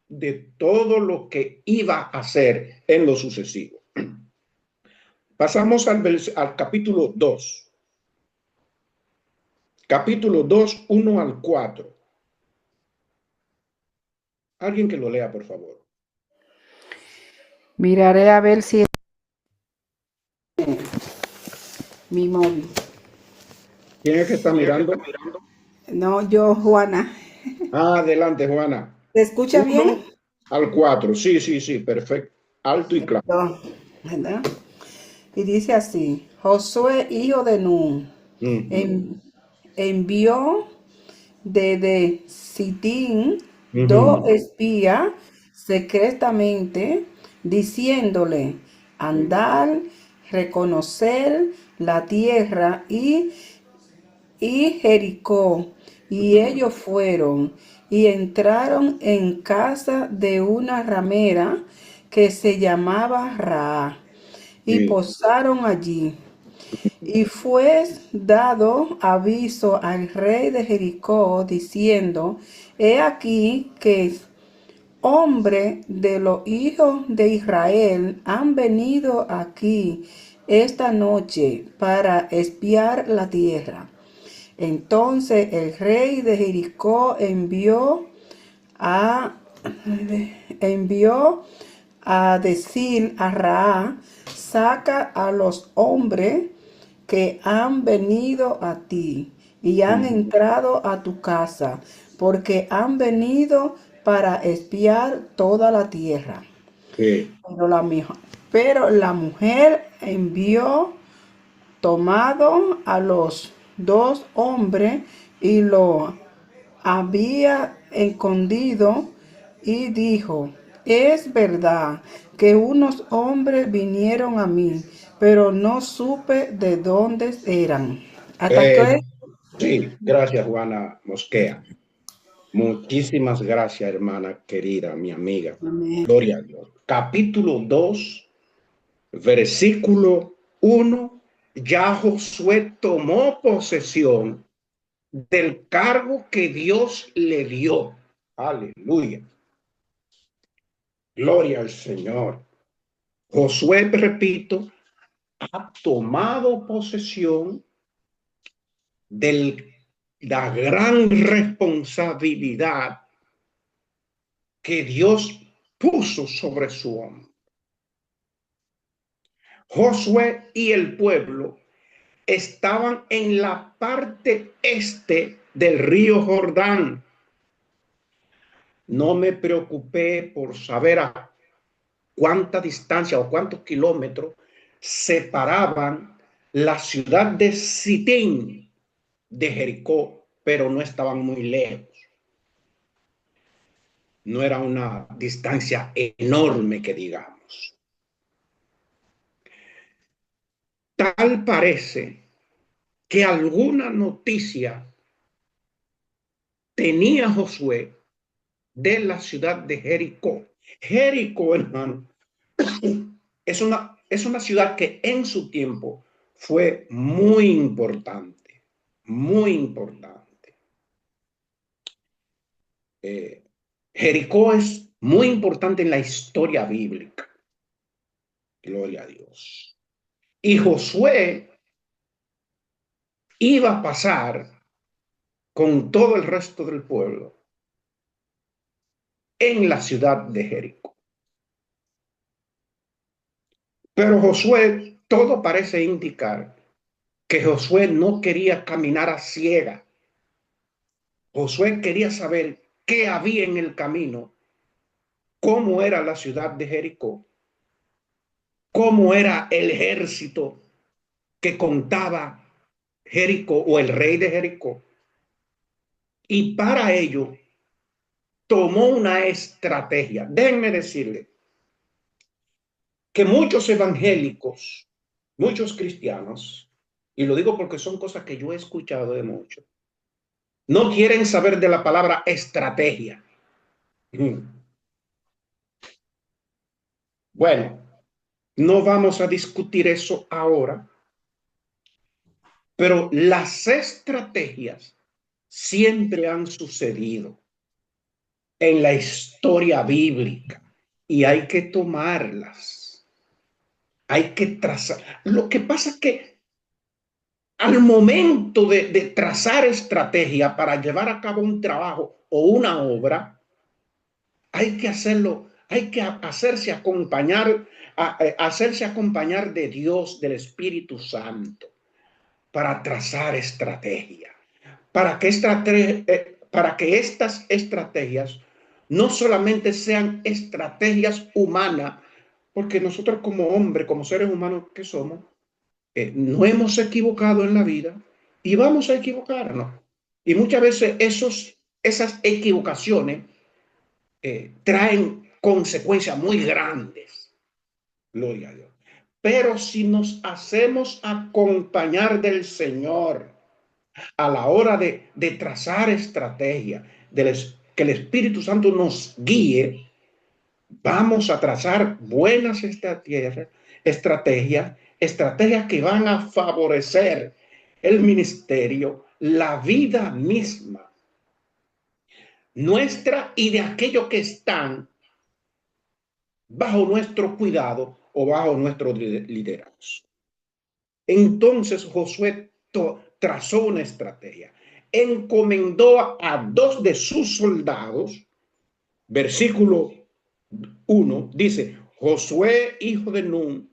de todo lo que iba a hacer en lo sucesivo. Pasamos al capítulo 2. Capítulo 2, 1 al 4. Alguien que lo lea, por favor. Miraré a ver si mi móvil. ¿Quién es que está mirando? No, yo, Juana. Adelante, Juana. ¿Se escucha 1 bien? al 4. Sí, sí, sí, perfecto. Alto y claro. No, ¿verdad? Y dice así: Josué, hijo de Nun, envió desde Sitín 2 espías secretamente, diciéndole: andar, reconocer la tierra y Jericó. Y ellos fueron y entraron en casa de una ramera que se llamaba Raá, y posaron allí. Y fue dado aviso al rey de Jericó, diciendo: he aquí que hombres de los hijos de Israel han venido aquí esta noche para espiar la tierra. Entonces el rey de Jericó envió a decir a Raá: saca a los hombres que han venido a ti y han entrado a tu casa, porque han venido para espiar toda la tierra. Sí. Pero la mujer envió tomado a los 2 hombres y lo había escondido, y dijo: es verdad que unos hombres vinieron a mí, pero no supe de dónde eran. Sí, gracias, Juana Mosquea. Muchísimas gracias, hermana querida, mi amiga. Amén. Gloria a Dios. Capítulo 2, versículo 1. Ya Josué tomó posesión del cargo que Dios le dio. Aleluya. Gloria al Señor. Josué, repito, ha tomado posesión de la gran responsabilidad que Dios puso sobre su hombro. Josué y el pueblo estaban en la parte este del río Jordán. No me preocupé por saber a cuánta distancia o cuántos kilómetros separaban la ciudad de Sitín de Jericó, pero no estaban muy lejos. No era una distancia enorme que digamos. Tal parece que alguna noticia tenía Josué de la ciudad de Jericó. Jericó, hermano, es una ciudad que en su tiempo fue muy importante, muy importante. Jericó es muy importante en la historia bíblica. Gloria a Dios. Y Josué iba a pasar con todo el resto del pueblo en la ciudad de Jericó. Pero Josué, todo parece indicar que Josué no quería caminar a ciega. Josué quería saber qué había en el camino, cómo era la ciudad de Jericó, cómo era el ejército que contaba Jericó o el rey de Jericó. Y para ello tomó una estrategia. Déjenme decirle que muchos evangélicos, muchos cristianos, y lo digo porque son cosas que yo he escuchado de muchos, no quieren saber de la palabra estrategia. Bueno, no vamos a discutir eso ahora, pero las estrategias siempre han sucedido en la historia bíblica y hay que tomarlas, hay que trazar. Lo que pasa es que al momento de trazar estrategia para llevar a cabo un trabajo o una obra, hay que hacerlo, hay que hacerse acompañar de Dios, del Espíritu Santo, para trazar estrategia, para que estas estrategias no solamente sean estrategias humanas, porque nosotros como hombres, como seres humanos que somos, no hemos equivocado en la vida y vamos a equivocarnos. Y muchas veces esas equivocaciones traen consecuencias muy grandes. Gloria a Dios. Pero si nos hacemos acompañar del Señor a la hora de trazar estrategia, que el Espíritu Santo nos guíe, vamos a trazar buenas estrategias que van a favorecer el ministerio, la vida misma nuestra y de aquellos que están bajo nuestro cuidado o bajo nuestro liderazgo. Entonces Josué trazó una estrategia, encomendó a 2 de sus soldados, versículo 1, dice, Josué, hijo de Nun,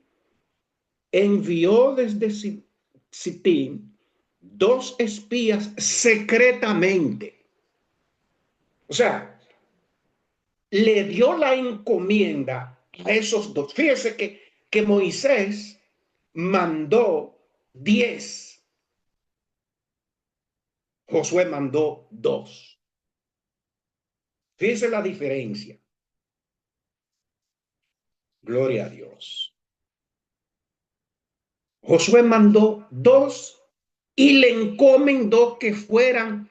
envió desde Sitín 2 espías secretamente. O sea, le dio la encomienda a esos 2. Fíjese que Moisés mandó 10. Josué mandó 2. Fíjese la diferencia. Gloria a Dios. Josué mandó 2 y le encomendó que fueran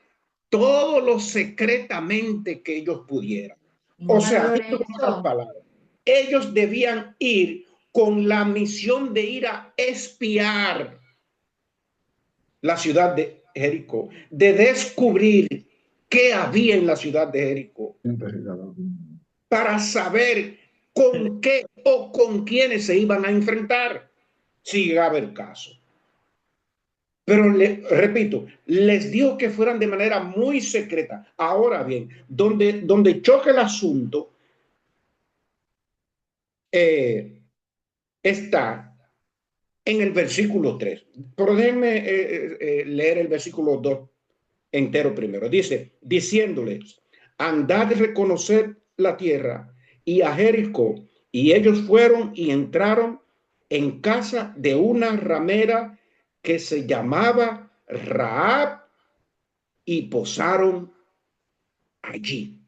todos los secretamente que ellos pudieran. O sea, ellos debían ir con la misión de ir a espiar la ciudad de Jericó, de descubrir qué había en la ciudad de Jericó, para saber con qué o con quiénes se iban a enfrentar, si llegaba el caso. Pero repito, les dijo que fueran de manera muy secreta. Ahora bien, donde choca el asunto está en el versículo 3. Pero déjenme leer el versículo 2 entero primero. Dice, diciéndoles, andad y reconocer la tierra y a Jericó. Y ellos fueron y entraron en casa de una ramera que se llamaba Rahab y posaron allí.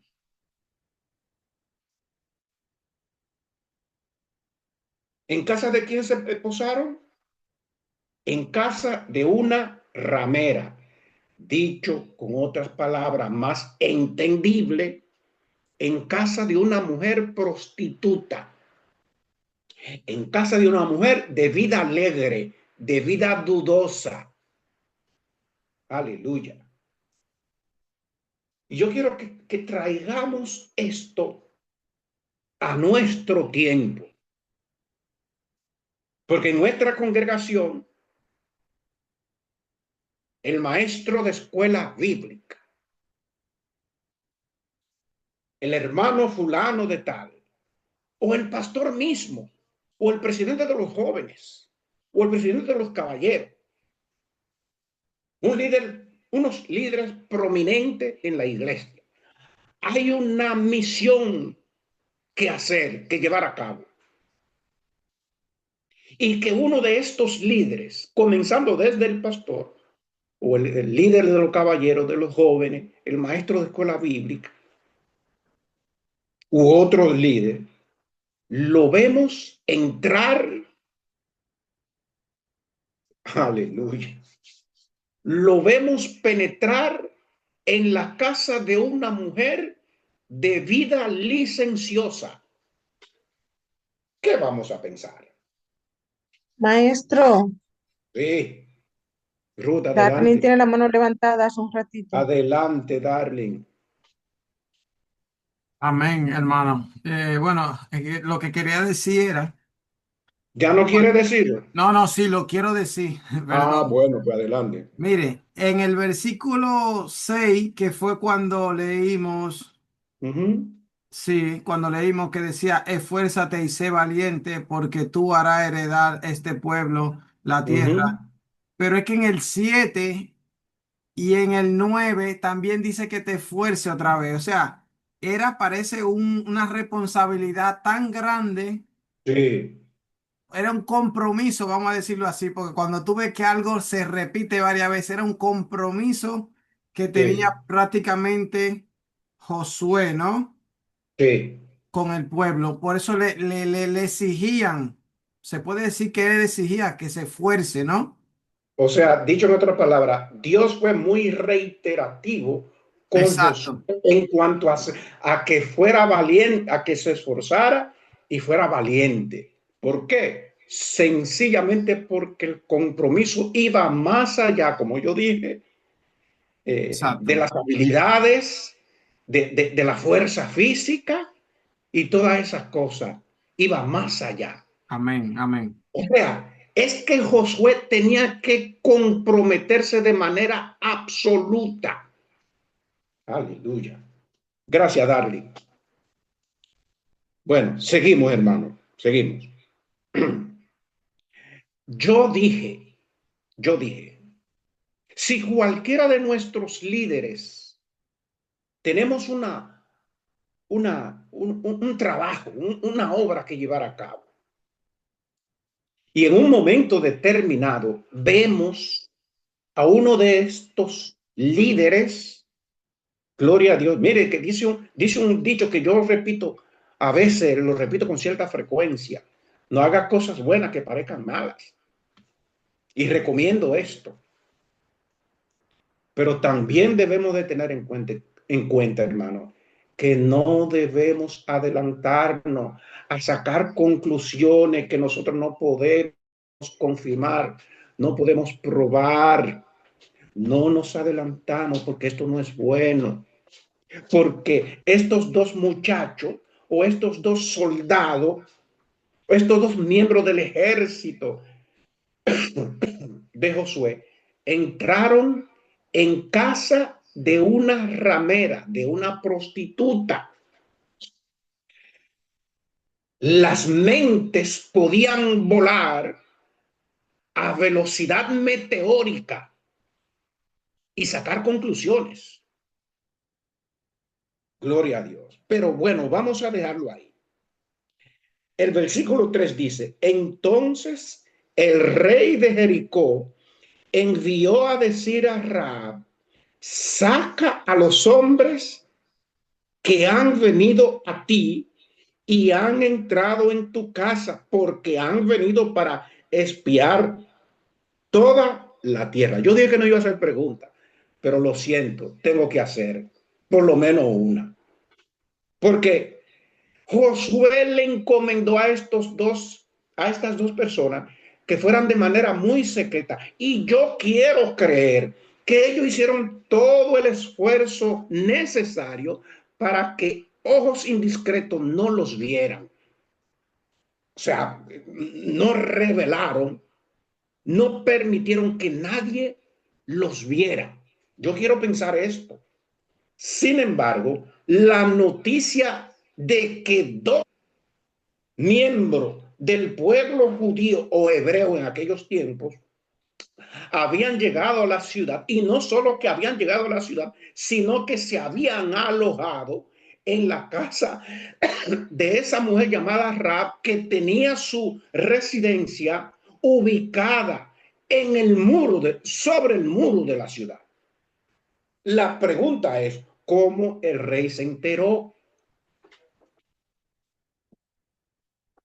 ¿En casa de quién se posaron? En casa de una ramera. Dicho con otras palabras más entendible, en casa de una mujer prostituta, en casa de una mujer de vida alegre, de vida dudosa. Aleluya. Y yo quiero que traigamos esto a nuestro tiempo, porque en nuestra congregación, el maestro de escuela bíblica, el hermano fulano de tal, o el pastor mismo, o el presidente de los jóvenes, o el presidente de los caballeros, unos líderes prominentes en la iglesia. Hay una misión que hacer, que llevar a cabo. Y que uno de estos líderes, comenzando desde el pastor, o el líder de los caballeros, de los jóvenes, el maestro de escuela bíblica, u otro líder, lo vemos entrar, aleluya, lo vemos penetrar en la casa de una mujer de vida licenciosa. ¿Qué vamos a pensar? Maestro, Sí, Ruth, Darlene adelante. tiene la mano levantada hace un ratito. Adelante, darling. Amén, hermano. Bueno, lo que quería decir era, ¿Ya no quiere decirlo? no, no, sí, lo quiero decir, Ah, perdón. bueno, pues adelante. Mire, en el versículo 6 que fue cuando leímos, Ujú, sí, cuando leímos que decía, esfuérzate y sé valiente, porque tú harás heredar este pueblo la ujú. tierra. Pero es que en el 7 y en el 9 también dice que te esfuerce otra vez. O sea, parece una responsabilidad tan grande. Sí, Era un compromiso, vamos a decirlo así, porque cuando tú ves que algo se repite varias veces, era un compromiso que tenía sí, prácticamente Josué, ¿no? sí. Con el pueblo. Por eso le exigían, se puede decir que él exigía que se esfuerce, ¿no? O sea, dicho en otra palabra, Dios fue muy reiterativo con Josué Exacto, en cuanto a que fuera valiente, a que se esforzara y fuera valiente. ¿Por qué? Sencillamente porque el compromiso iba más allá, como yo dije, de exacto. las habilidades, de la fuerza física y todas esas cosas. Iba más allá. Amén, amén. O sea, es que Josué tenía que comprometerse de manera absoluta. Aleluya. Gracias, Darling. Bueno, seguimos, hermano. Seguimos. Yo dije, si cualquiera de nuestros líderes tenemos un trabajo, una obra que llevar a cabo, y en un momento determinado vemos a uno de estos líderes, gloria a Dios, mire que dice un dicho que yo repito, a veces lo repito con cierta frecuencia, no haga cosas buenas que parezcan malas. Y recomiendo esto, pero también debemos de tener en cuenta, hermano, que no debemos adelantarnos a sacar conclusiones que nosotros no podemos confirmar, no podemos probar. No nos adelantamos porque esto no es bueno. Porque estos dos muchachos o estos dos soldados o estos dos miembros del ejército de Josué entraron en casa de una ramera, de una prostituta. las mentes podían volar a velocidad meteórica y sacar conclusiones. Gloria a Dios. Pero bueno, vamos a dejarlo ahí. El versículo 3 dice, entonces el rey de Jericó envió a decir a Rahab, saca a los hombres que han venido a ti y han entrado en tu casa, porque han venido para espiar toda la tierra. Yo dije que no iba a hacer preguntas, pero lo siento, tengo que hacer por lo menos una. Porque Josué le encomendó a estas dos personas que fueran de manera muy secreta. Y yo quiero creer que ellos hicieron todo el esfuerzo necesario para que ojos indiscretos no los vieran. O sea, no revelaron, no permitieron que nadie los viera. Yo quiero pensar esto. Sin embargo, la noticia de que dos miembros del pueblo judío o hebreo en aquellos tiempos habían llegado a la ciudad, y no solo que habían llegado a la ciudad, sino que se habían alojado en la casa de esa mujer llamada Rahab, que tenía su residencia ubicada en el muro sobre el muro de la ciudad. La pregunta es, ¿cómo el rey se enteró?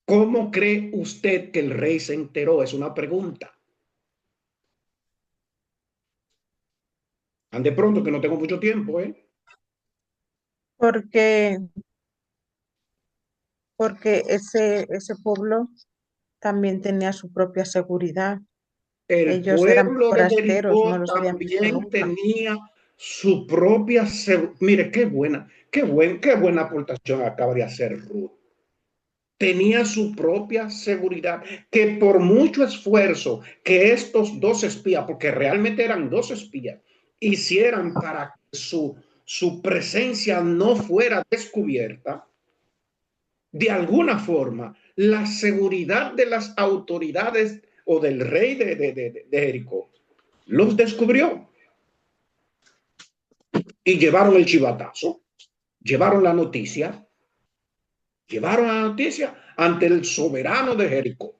¿Cómo cree usted que el rey se enteró? Es una pregunta. Ande pronto, que no tengo mucho tiempo, ¿eh? Porque, porque ese pueblo también tenía su propia seguridad. El Ellos eran pueblo de forasteros, no Jericó los habían visto también nunca. tenía su propia seguridad. Mire, qué buena aportación acaba de hacer Ruth. Tenía su propia seguridad, que por mucho esfuerzo que estos dos espías, porque realmente eran dos espías, hicieran para que su presencia no fuera descubierta, de alguna forma, la seguridad de las autoridades o del rey de Jericó los descubrió y llevaron el chivatazo, llevaron la noticia, ante el soberano de Jericó.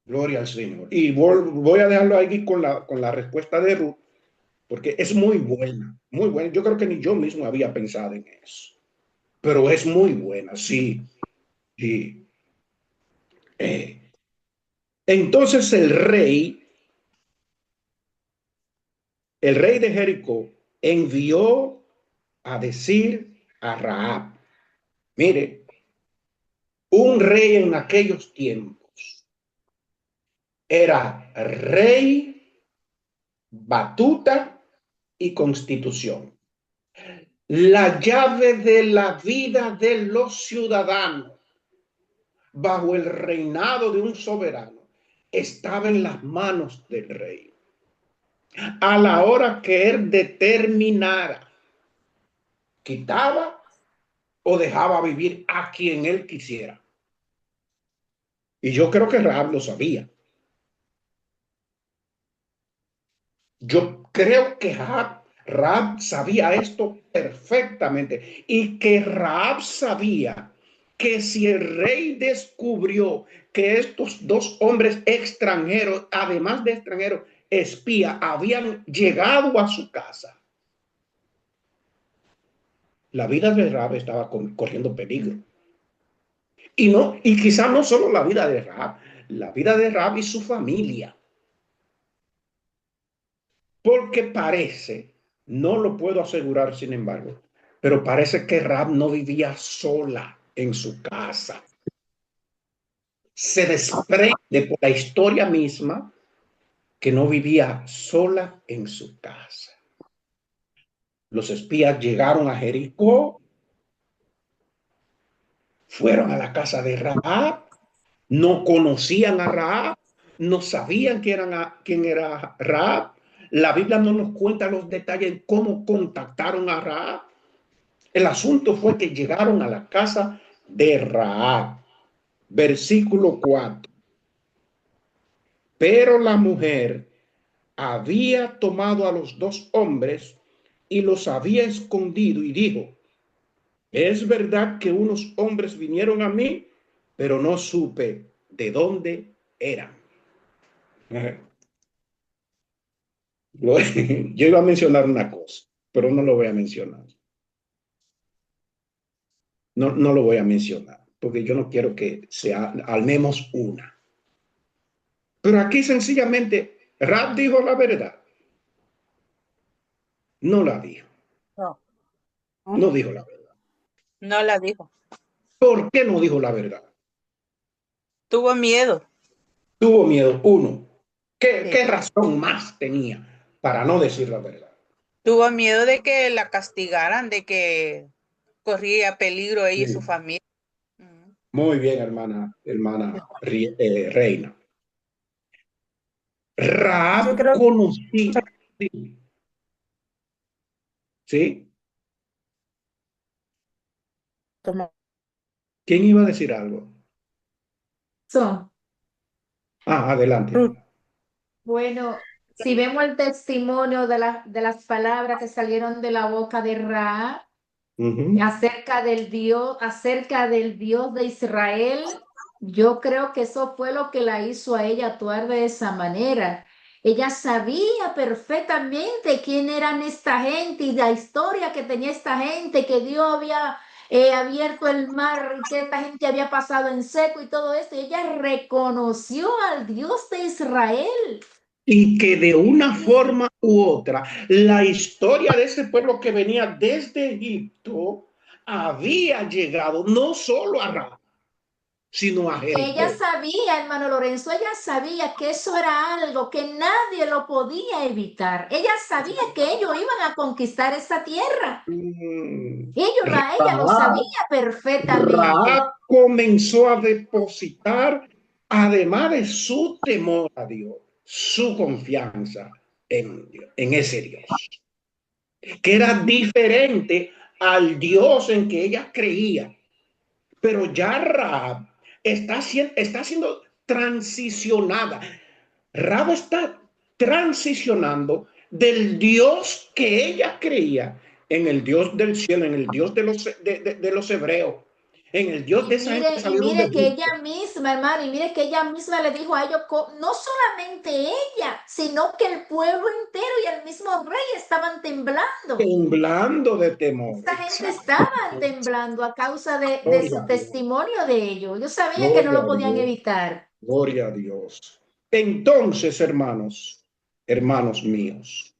Gloria al Señor. Y voy a dejarlo ahí con la respuesta de Ruth, porque es muy buena, muy buena. Yo creo que ni yo mismo había pensado en eso, pero es muy buena, sí. Sí. Entonces el rey de Jericó envió a decir a Rahab, mire, un rey en aquellos tiempos era rey, batuta y constitución. La llave de la vida de los ciudadanos bajo el reinado de un soberano estaba en las manos del rey. A la hora que él determinara, quitaba o dejaba vivir a quien él quisiera. Y yo creo que Rahab lo sabía. Yo creo que Rahab sabía esto perfectamente, y que Rahab sabía que si el rey descubrió que estos dos hombres extranjeros, además de extranjeros, espías, habían llegado a su casa, la vida de Rahab estaba corriendo peligro. Y quizá no solo la vida de Rahab y su familia. Porque parece, no lo puedo asegurar sin embargo, pero parece que Rahab no vivía sola en su casa. Se desprende por la historia misma que no vivía sola en su casa. Los espías llegaron a Jericó, fueron a la casa de Rahab, no conocían a Rahab, no sabían quién era Rahab. La Biblia no nos cuenta los detalles de cómo contactaron a Rahab. El asunto fue que llegaron a la casa de Rahab. Versículo 4. Pero la mujer había tomado a los dos hombres y los había escondido y dijo, es verdad que unos hombres vinieron a mí, pero no supe de dónde eran. Yo iba a mencionar una cosa, pero no lo voy a mencionar. No lo voy a mencionar, porque yo no quiero que sea al menos una. Pero aquí sencillamente, Rab dijo la verdad. No la dijo. No, No dijo la verdad. no la dijo. ¿Por qué no dijo la verdad? Tuvo miedo. Tuvo miedo. Uno. Sí. ¿Qué razón más tenía para no decir la verdad? Tuvo miedo de que la castigaran, de que corría peligro ella y su Sí. familia. Muy bien, hermana Reina. Yo Rahab creo conocía. ¿Sí? que ¿Quién iba a decir algo? Son. Adelante. Ruth. Bueno, si vemos el testimonio de las palabras que salieron de la boca de Ra Ujú. acerca del Dios de Israel, yo creo que eso fue lo que la hizo a ella actuar de esa manera. Ella sabía perfectamente quién eran esta gente y la historia que tenía esta gente, que Dios había abierto el mar y que esta gente había pasado en seco y todo esto. Y ella reconoció al Dios de Israel. Y que de una forma u otra, la historia de ese pueblo que venía desde Egipto había llegado no solo a Rahab, sino a Que ella Jericó. sabía, hermano Lorenzo, ella sabía que eso era algo que nadie lo podía evitar. Ella sabía que ellos iban a conquistar esa tierra. Mm, Ella lo Rahab, sabía perfectamente. Rahab comenzó a depositar, además de su temor a Dios, su confianza en ese Dios, que era diferente al Dios en que ella creía. Pero ya Rahab está siendo transicionada. Rahab está transicionando del Dios que ella creía en el Dios del cielo, en el Dios de los hebreos, en el Dios de esa gente que Y salieron de mire que ella Egipto. misma, hermano, y mire que ella misma le dijo a ellos, no solamente ella, sino que el pueblo entero y el mismo rey estaban temblando. Temblando de temor. Esta gente estaba temblando a causa de Gloria su a Dios. testimonio de ellos. Yo sabía que no Gloria lo a podían Dios. evitar. Gloria a Dios. Entonces, hermanos míos,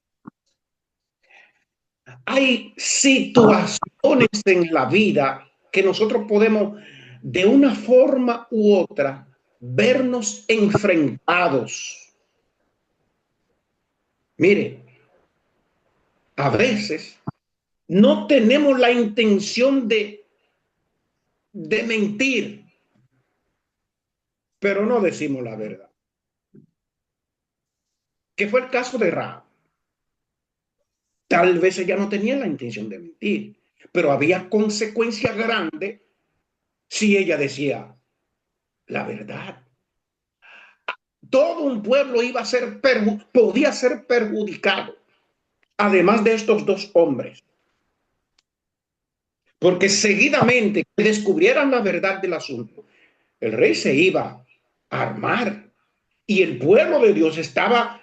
hay situaciones en la vida que nosotros podemos, de una forma u otra, vernos enfrentados. Mire, a veces no tenemos la intención de mentir, pero no decimos la verdad. Que fue el caso de Rahab. Tal vez ella no tenía la intención de mentir, pero había consecuencia grande si ella decía la verdad. Todo un pueblo iba a ser podía ser perjudicado, además de estos dos hombres, porque seguidamente que descubrieran la verdad del asunto, el rey se iba a armar y el pueblo de Dios estaba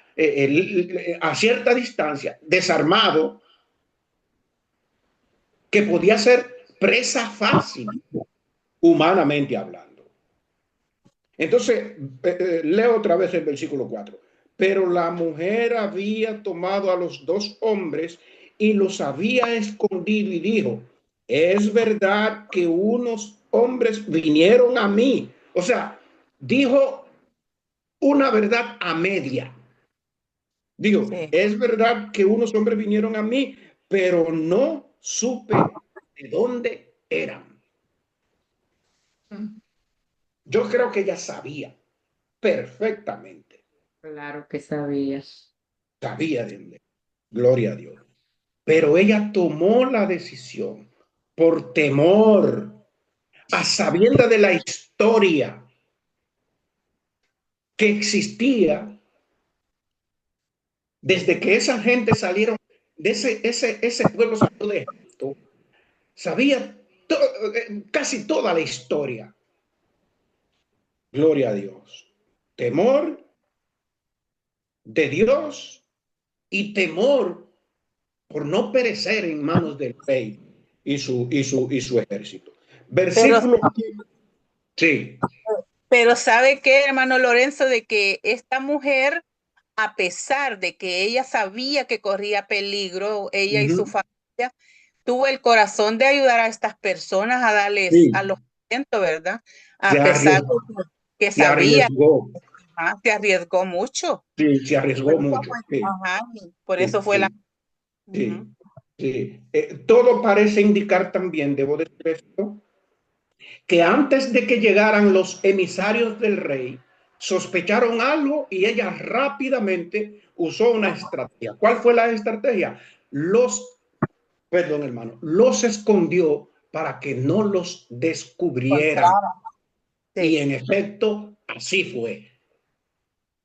a cierta distancia, desarmado, que podía ser presa fácil, humanamente hablando. Entonces, leo otra vez el versículo 4. Pero la mujer había tomado a los dos hombres y los había escondido y dijo, es verdad que unos hombres vinieron a mí. O sea, dijo una verdad a media. Digo, Sí. es verdad que unos hombres vinieron a mí, pero no supe de dónde eran. Yo creo que ella sabía perfectamente. Claro que sabías. Sabía de dónde. Gloria a Dios. Pero ella tomó la decisión por temor a sabiendas de la historia que existía desde que esa gente salieron, de ese pueblo salió de Egipto, sabía casi toda la historia. Gloria a Dios. Temor de Dios y temor por no perecer en manos del rey y su ejército. Pero, Versículo. Sí. pero ¿sabe qué, hermano Lorenzo? De que esta mujer, a pesar de que ella sabía que corría peligro, ella y su familia, tuvo el corazón de ayudar a estas personas a darles Sí. alojamiento, ¿verdad? Se A pesar de que se sabía, arriesgó. se arriesgó mucho. Sí, se arriesgó Por eso mucho. fue, Sí, por sí, eso fue la... sí, sí, sí. Todo parece indicar también, debo decir esto, que antes de que llegaran los emisarios del rey, sospecharon algo y ella rápidamente usó una estrategia. ¿Cuál fue la estrategia? Perdón, hermano, los escondió para que no los descubrieran. Y Sí. en efecto, así fue.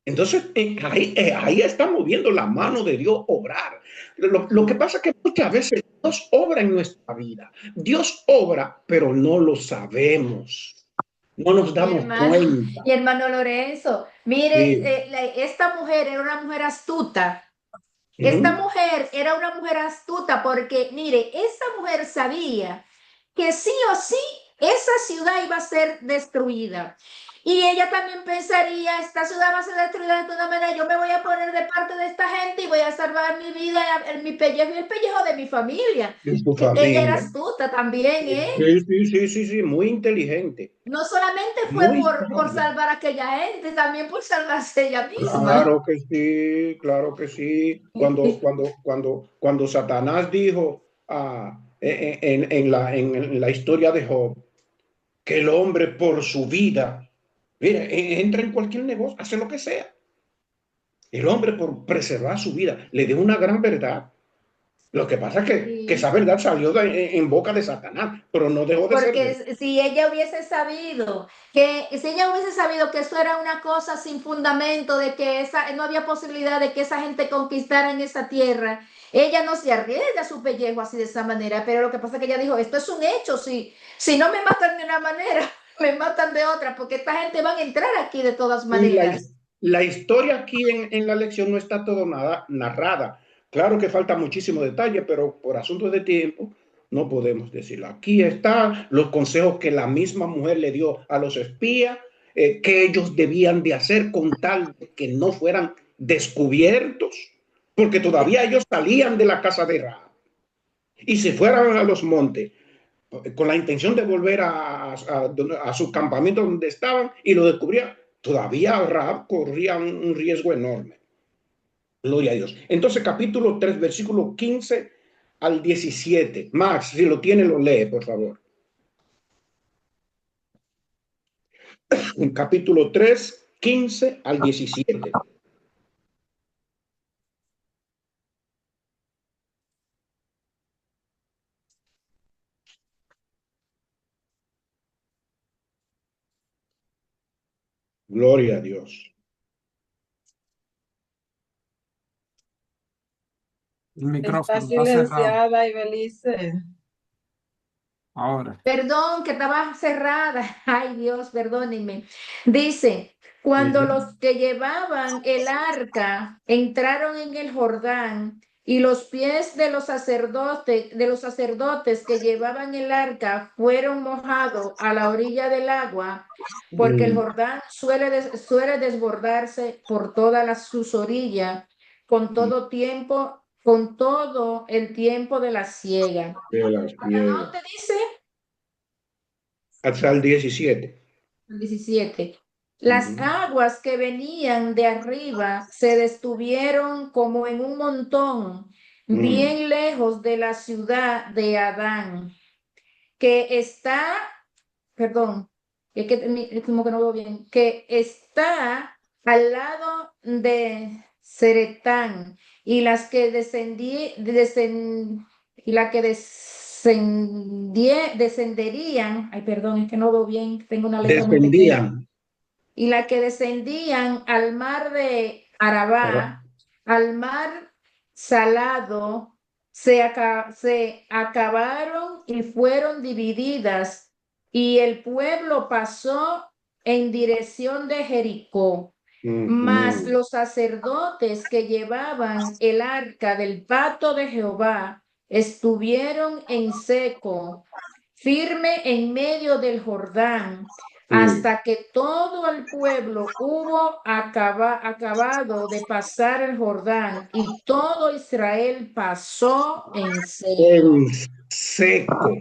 Entonces, ahí estamos viendo la mano de Dios obrar. Lo que pasa es que muchas veces Dios obra en nuestra vida. Dios obra, pero no lo sabemos. No nos damos cuenta. Y hermano Lorenzo, mire, Sí. esta mujer era una mujer astuta. Esta Ujú. mujer era una mujer astuta porque, mire, esa mujer sabía que sí o sí esa ciudad iba a ser destruida. Y ella también pensaría, esta ciudad va a ser destruida de toda manera, yo me voy a poner de parte de esta gente y voy a salvar mi vida, mi pellejo y el pellejo de mi familia. Y su Que ella era familia. astuta también, ¿eh? Sí, sí, sí, sí, sí, muy inteligente. No solamente fue Muy por sabia. salvar a aquella gente, también por salvarse ella misma. Claro que sí, claro que sí. Cuando Satanás dijo en la historia de Job que el hombre por su vida, mire, entra en cualquier negocio, hace lo que sea. El hombre por preservar su vida le dio una gran verdad. Lo que pasa es que esa Sí. verdad salió en boca de Satanás, pero no dejó de ser verdad. Porque si ella hubiese sabido que eso era una cosa sin fundamento, de que no había posibilidad de que esa gente conquistara en esa tierra, ella no se arriesga su pellejo así de esa manera. Pero lo que pasa es que ella dijo, esto es un hecho, si no me matan de una manera, me matan de otra, porque esta gente van a entrar aquí de todas Y maneras. la historia aquí en la lección no está todo nada narrada. Claro que falta muchísimo detalle, pero por asuntos de tiempo no podemos decirlo. Aquí están los consejos que la misma mujer le dio a los espías, que ellos debían de hacer con tal de que no fueran descubiertos, porque todavía ellos salían de la casa de Ra y se fueran a los montes con la intención de volver a su campamento donde estaban y lo descubrían, todavía Rahab corría un riesgo enorme. Gloria a Dios. Entonces, capítulo 3, versículo 15 al 17. Max, si lo tiene, lo lee, por favor. Capítulo 3, 15 al 17. Gloria a Dios. El Está micrófono está cerrado. silenciada y Belice. Ahora. Perdón, que estaba cerrada. Ay, Dios, perdónenme. Dice, cuando Ujú. los que llevaban el arca entraron en el Jordán y los pies de los sacerdotes que llevaban el arca fueron mojados a la orilla del agua, porque el Jordán suele desbordarse por todas sus orillas con todo el tiempo de la siega. De las ¿Hasta piedras. dónde dice? Hasta el 17. 17. Las Ujú. aguas que venían de arriba se detuvieron como en un montón, Mm. bien lejos de la ciudad de Adán, que está, perdón, es como que no veo bien, que está al lado de Zeretán, y las que descenderían, ay, perdón, es que no veo bien, tengo una letra muy pequeña, Descendían. y la que descendían al mar de Arabá, al mar salado, se acabaron y fueron divididas, y el pueblo pasó en dirección de Jericó. Mas Ujú. los sacerdotes que llevaban el arca del pacto de Jehová estuvieron en seco, firme en medio del Jordán, Sí. hasta que todo el pueblo hubo acabado de pasar el Jordán, y todo Israel pasó en En seco. seco.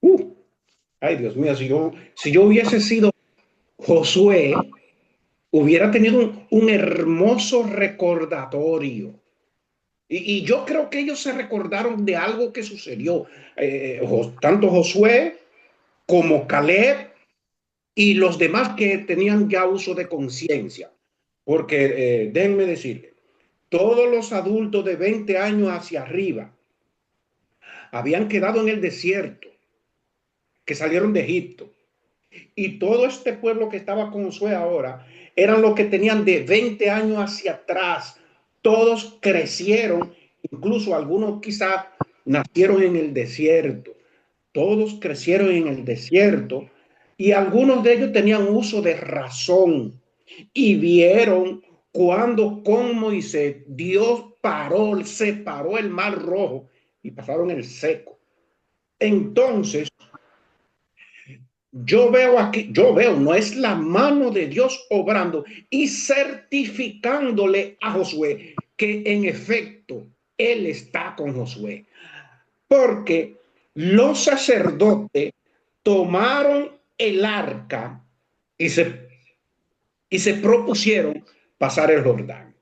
Uh, Ay, Dios mío, si yo hubiese sido Josué, hubiera tenido un hermoso recordatorio. Y yo creo que ellos se recordaron de algo que sucedió. Tanto Josué como Caleb y los demás que tenían ya uso de conciencia. Porque déjenme decirle, todos los adultos de 20 años hacia arriba habían quedado en el desierto, que salieron de Egipto. Y todo este pueblo que estaba con Josué ahora eran los que tenían de 20 años hacia atrás. Todos crecieron, incluso algunos quizás nacieron en el desierto. Todos crecieron en el desierto y algunos de ellos tenían uso de razón y vieron cuando con Moisés Dios separó el mar rojo y pasaron el seco. Entonces, no es la mano de Dios obrando y certificándole a Josué que en efecto él está con Josué, porque los sacerdotes tomaron el arca y se propusieron pasar el Jordán.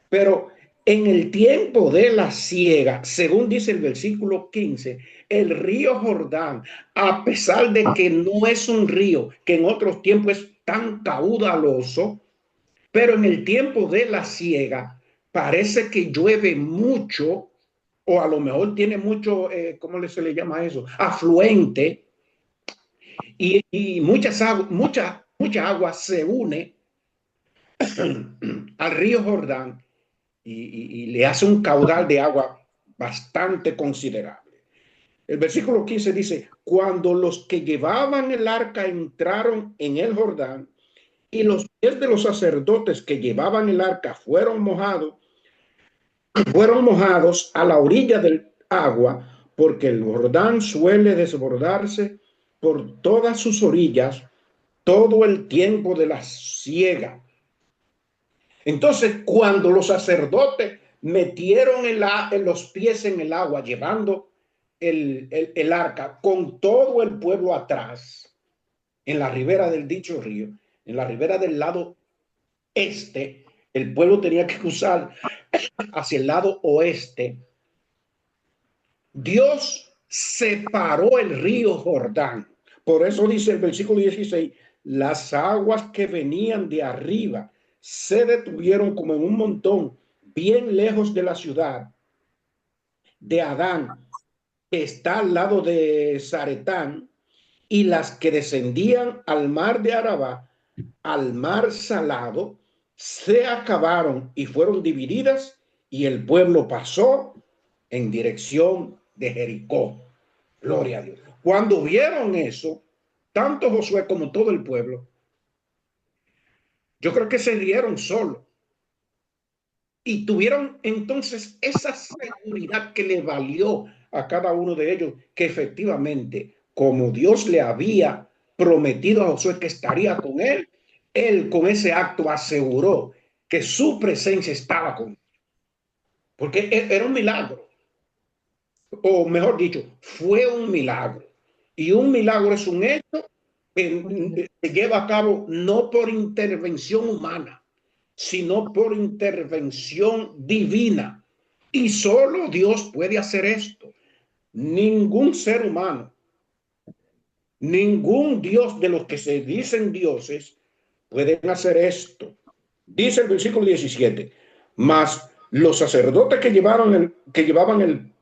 Pero en el tiempo de la siega, según dice el versículo 15, el río Jordán, a pesar de que no es un río que en otros tiempos es tan caudaloso, pero en el tiempo de la siega parece que llueve mucho, o a lo mejor tiene mucho, ¿cómo se le llama eso? Afluente, y mucha agua se une al río Jordán y le hace un caudal de agua bastante considerable. El versículo 15 dice, cuando los que llevaban el arca entraron en el Jordán y los pies de los sacerdotes que llevaban el arca fueron mojados a la orilla del agua, porque el Jordán suele desbordarse por todas sus orillas todo el tiempo de la siega. Entonces, cuando los sacerdotes metieron los pies en el agua, llevando el arca con todo el pueblo atrás, en la ribera del dicho río, en la ribera del lado este, el pueblo tenía que cruzar hacia el lado oeste. Dios separó el río Jordán. Por eso dice el versículo 16, las aguas que venían de arriba se detuvieron como en un montón, bien lejos de la ciudad de Adán, que está al lado de Zaretán, y las que descendían al mar de Arabá, al mar salado, se acabaron y fueron divididas, y el pueblo pasó en dirección de Jericó. Gloria a Dios. Cuando vieron eso, tanto Josué como todo el pueblo, yo creo que se dieron solo y tuvieron entonces esa seguridad que le valió a cada uno de ellos que efectivamente, como Dios le había prometido a Josué que estaría con él con ese acto aseguró que su presencia estaba con él, porque era un milagro, o mejor dicho, fue un milagro. Y un milagro es un hecho que se lleva a cabo no por intervención humana, sino por intervención divina. Y solo Dios puede hacer esto. Ningún ser humano, ningún Dios de los que se dicen dioses pueden hacer esto. Dice el versículo 17, mas los sacerdotes que llevaban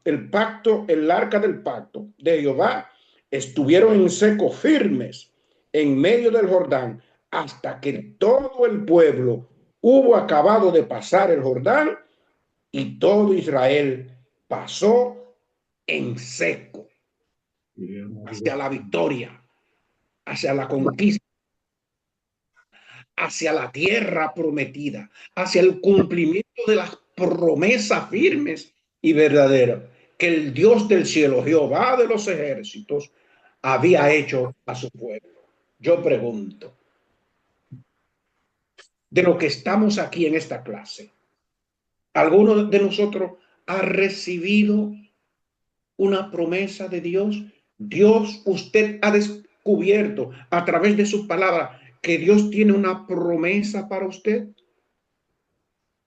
el pacto, el arca del pacto de Jehová, estuvieron en seco firmes en medio del Jordán hasta que todo el pueblo hubo acabado de pasar el Jordán y todo Israel pasó en seco hacia la victoria, hacia la conquista, hacia la tierra prometida, hacia el cumplimiento de las promesas firmes y verdaderas que el Dios del cielo, Jehová de los ejércitos, había hecho a su pueblo. Yo pregunto, de lo que estamos aquí en esta clase, ¿alguno de nosotros ha recibido una promesa de Dios? Dios, usted ha descubierto a través de su palabra que Dios tiene una promesa para usted.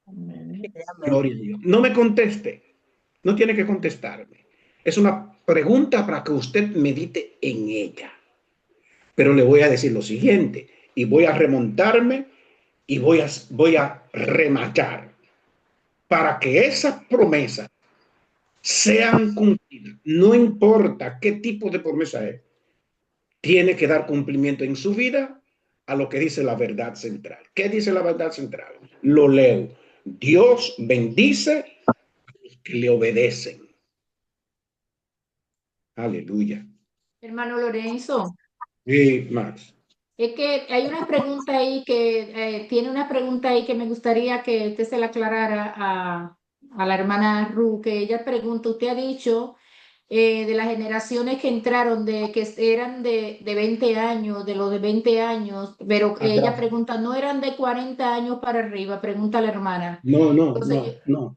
Gloria a Dios. No me conteste, no tiene que contestarme. Es una pregunta para que usted medite en ella. Pero le voy a decir lo siguiente, y voy a remontarme y voy a remachar para que esas promesas sean cumplidas. No importa qué tipo de promesa es, tiene que dar cumplimiento en su vida a lo que dice la verdad central. ¿Qué dice la verdad central? Lo leo. Dios bendice a los que le obedecen. Aleluya. Hermano Lorenzo, Sí, Max. es que hay una pregunta ahí tiene una pregunta ahí que me gustaría que usted se la aclarara a la hermana Ru, que ella pregunta, usted ha dicho de las generaciones que entraron, que eran de 20 años, de los de 20 años, pero ella Atrás. pregunta, ¿no eran de 40 años para arriba? Pregunta la hermana. No, no, Entonces, no,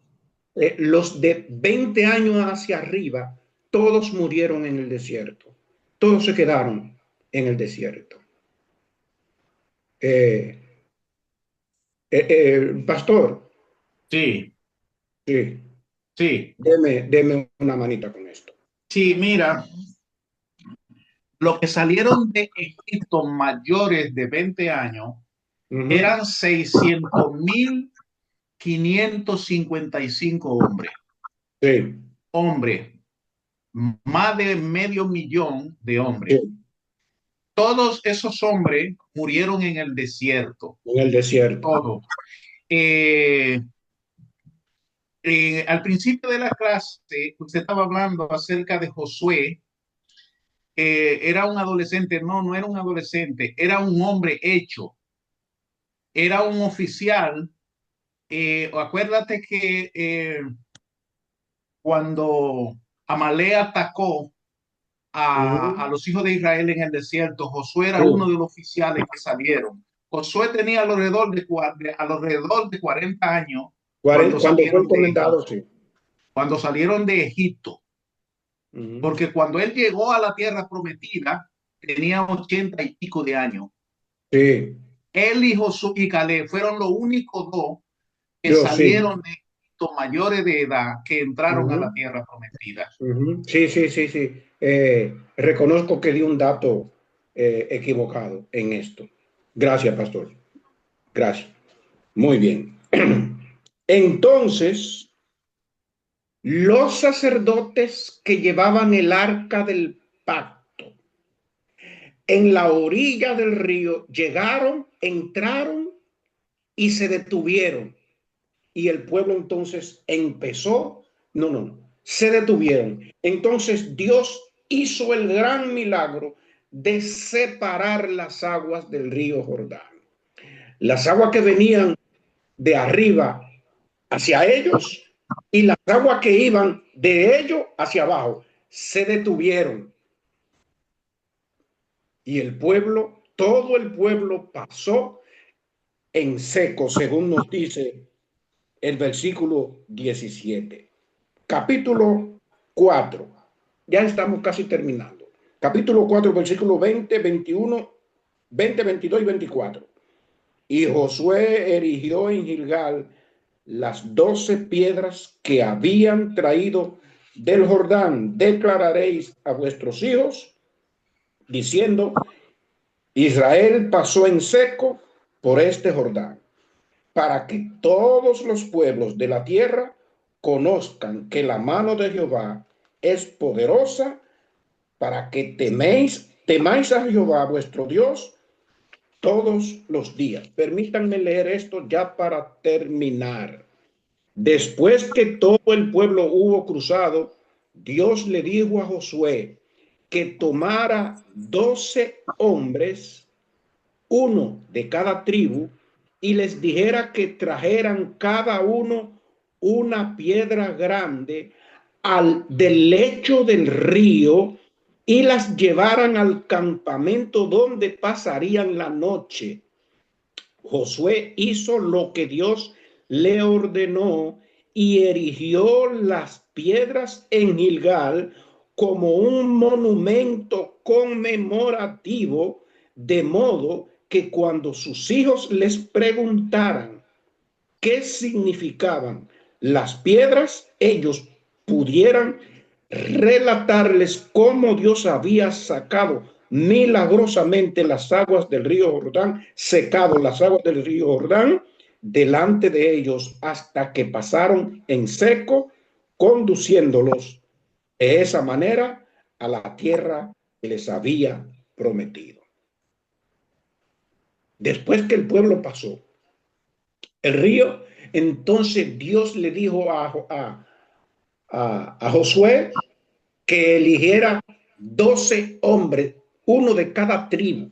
no. Los de 20 años hacia arriba, todos murieron en el desierto. Todos se quedaron en el desierto. Pastor, Sí, sí, sí, deme una manita con esto. sí, mira, los que salieron de Egipto mayores de 20 años eran 600.555 hombres. Sí, Hombres, más de medio millón de hombres. sí, Todos esos hombres murieron en el desierto. en el desierto. Todos. Al principio de la clase, usted estaba hablando acerca de Josué. Era un adolescente. No, no era un adolescente, era un hombre hecho. Era un oficial. Acuérdate que cuando Amalek atacó a los hijos de Israel en el desierto, Josué era uno de los oficiales que salieron. Josué tenía alrededor de 40 años cuando Cuando fue salieron de encomendado, Egipto. sí. Cuando salieron de Egipto. Porque cuando él llegó a la tierra prometida, tenía 80 y pico de años. Sí. Él y Josué y Caleb fueron los únicos dos que Yo sí. salieron de Egipto mayores de edad que entraron a la tierra prometida. Sí, sí, sí, sí. Reconozco que di un dato equivocado en esto. Gracias, pastor. Gracias. Muy bien. Entonces, los sacerdotes que llevaban el arca del pacto en la orilla del río llegaron, entraron y se detuvieron. Y el pueblo entonces empezó, no, se detuvieron. Entonces Dios hizo el gran milagro de separar las aguas del río Jordán. Las aguas que venían de arriba hacia ellos y las aguas que iban de ellos hacia abajo se detuvieron. Y el pueblo, todo el pueblo pasó en seco, según nos dice el versículo 17. Capítulo 4. Ya estamos casi terminando. Capítulo 4, versículo 20, 21, 20, 22 y 24. Y Josué erigió en Gilgal las 12 piedras que habían traído del Jordán. Declararéis a vuestros hijos, diciendo: Israel pasó en seco por este Jordán, para que todos los pueblos de la tierra conozcan que la mano de Jehová es poderosa para que temáis a Jehová vuestro Dios todos los días. Permítanme leer esto ya para terminar. Después que todo el pueblo hubo cruzado, Dios le dijo a Josué que tomara 12 hombres, uno de cada tribu, y les dijera que trajeran cada uno una piedra grande del lecho del río y las llevaran al campamento donde pasarían la noche. Josué hizo lo que Dios le ordenó y erigió las piedras en Gilgal como un monumento conmemorativo, de modo que cuando sus hijos les preguntaran qué significaban las piedras, ellos pudieran relatarles cómo Dios había sacado milagrosamente las aguas del río Jordán, secado las aguas del río Jordán delante de ellos hasta que pasaron en seco, conduciéndolos de esa manera a la tierra que les había prometido. Después que el pueblo pasó el río, entonces Dios le dijo a Josué que eligiera 12 hombres, uno de cada tribu,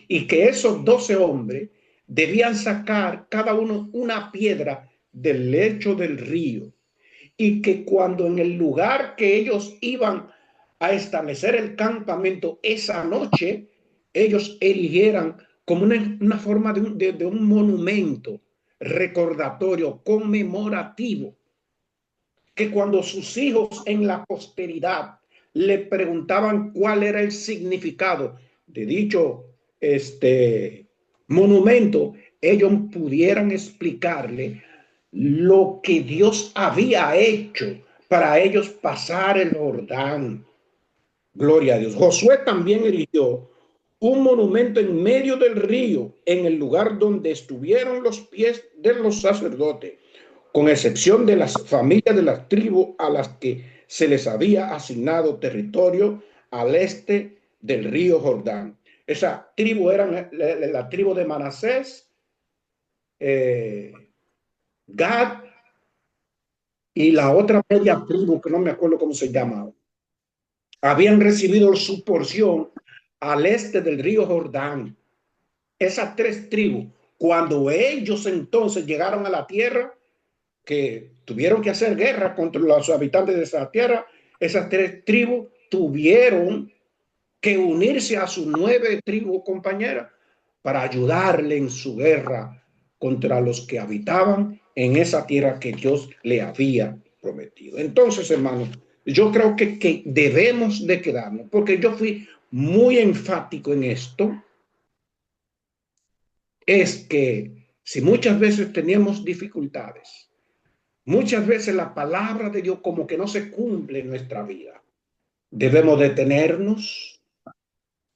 y que esos 12 hombres debían sacar cada uno una piedra del lecho del río, y que cuando en el lugar que ellos iban a establecer el campamento esa noche, ellos eligieran como una forma de un monumento recordatorio, conmemorativo, que cuando sus hijos en la posteridad le preguntaban cuál era el significado de dicho monumento, ellos pudieran explicarle lo que Dios había hecho para ellos pasar el Jordán. Gloria a Dios. Josué también erigió un monumento en medio del río, en el lugar donde estuvieron los pies de los sacerdotes, con excepción de las familias de las tribus a las que se les había asignado territorio al este del río Jordán. Esa tribu era la tribu de Manasés, Gad y la otra media tribu, que no me acuerdo cómo se llamaba. Habían recibido su porción al este del río Jordán. Esas tres tribus, cuando ellos entonces llegaron a la tierra, que tuvieron que hacer guerra contra los habitantes de esa tierra, esas tres tribus tuvieron que unirse a sus 9 tribus compañeras para ayudarle en su guerra contra los que habitaban en esa tierra que Dios le había prometido. Entonces, hermanos, yo creo que debemos de quedarnos, porque yo fui muy enfático en esto, es que si muchas veces tenemos dificultades, muchas veces la palabra de Dios como que no se cumple en nuestra vida, debemos detenernos,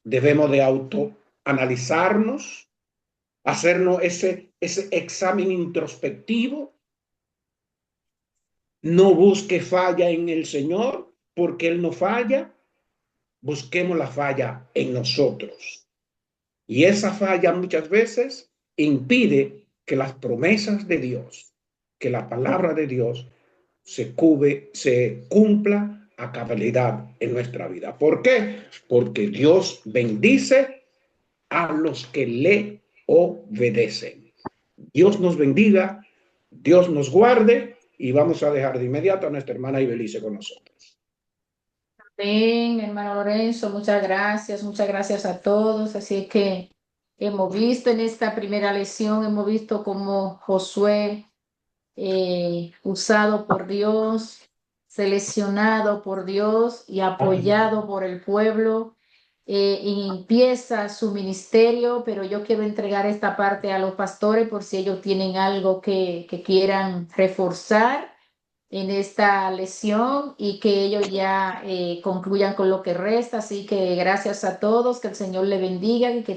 debemos de autoanalizarnos, hacernos ese examen introspectivo. No busque falla en el Señor, porque Él no falla. Busquemos la falla en nosotros. Y esa falla muchas veces impide que las promesas de Dios, que la palabra de Dios se cumpla a cabalidad en nuestra vida. ¿Por qué? Porque Dios bendice a los que le obedecen. Dios nos bendiga, Dios nos guarde, y vamos a dejar de inmediato a nuestra hermana Ibelice con nosotros. Amén, hermano Lorenzo, muchas gracias a todos. Así que hemos visto en esta primera lección, hemos visto cómo Josué, usado por Dios, seleccionado por Dios y apoyado por el pueblo, y empieza su ministerio, pero yo quiero entregar esta parte a los pastores por si ellos tienen algo que quieran reforzar en esta lección y que ellos ya concluyan con lo que resta. Así que gracias a todos, que el Señor le bendiga y que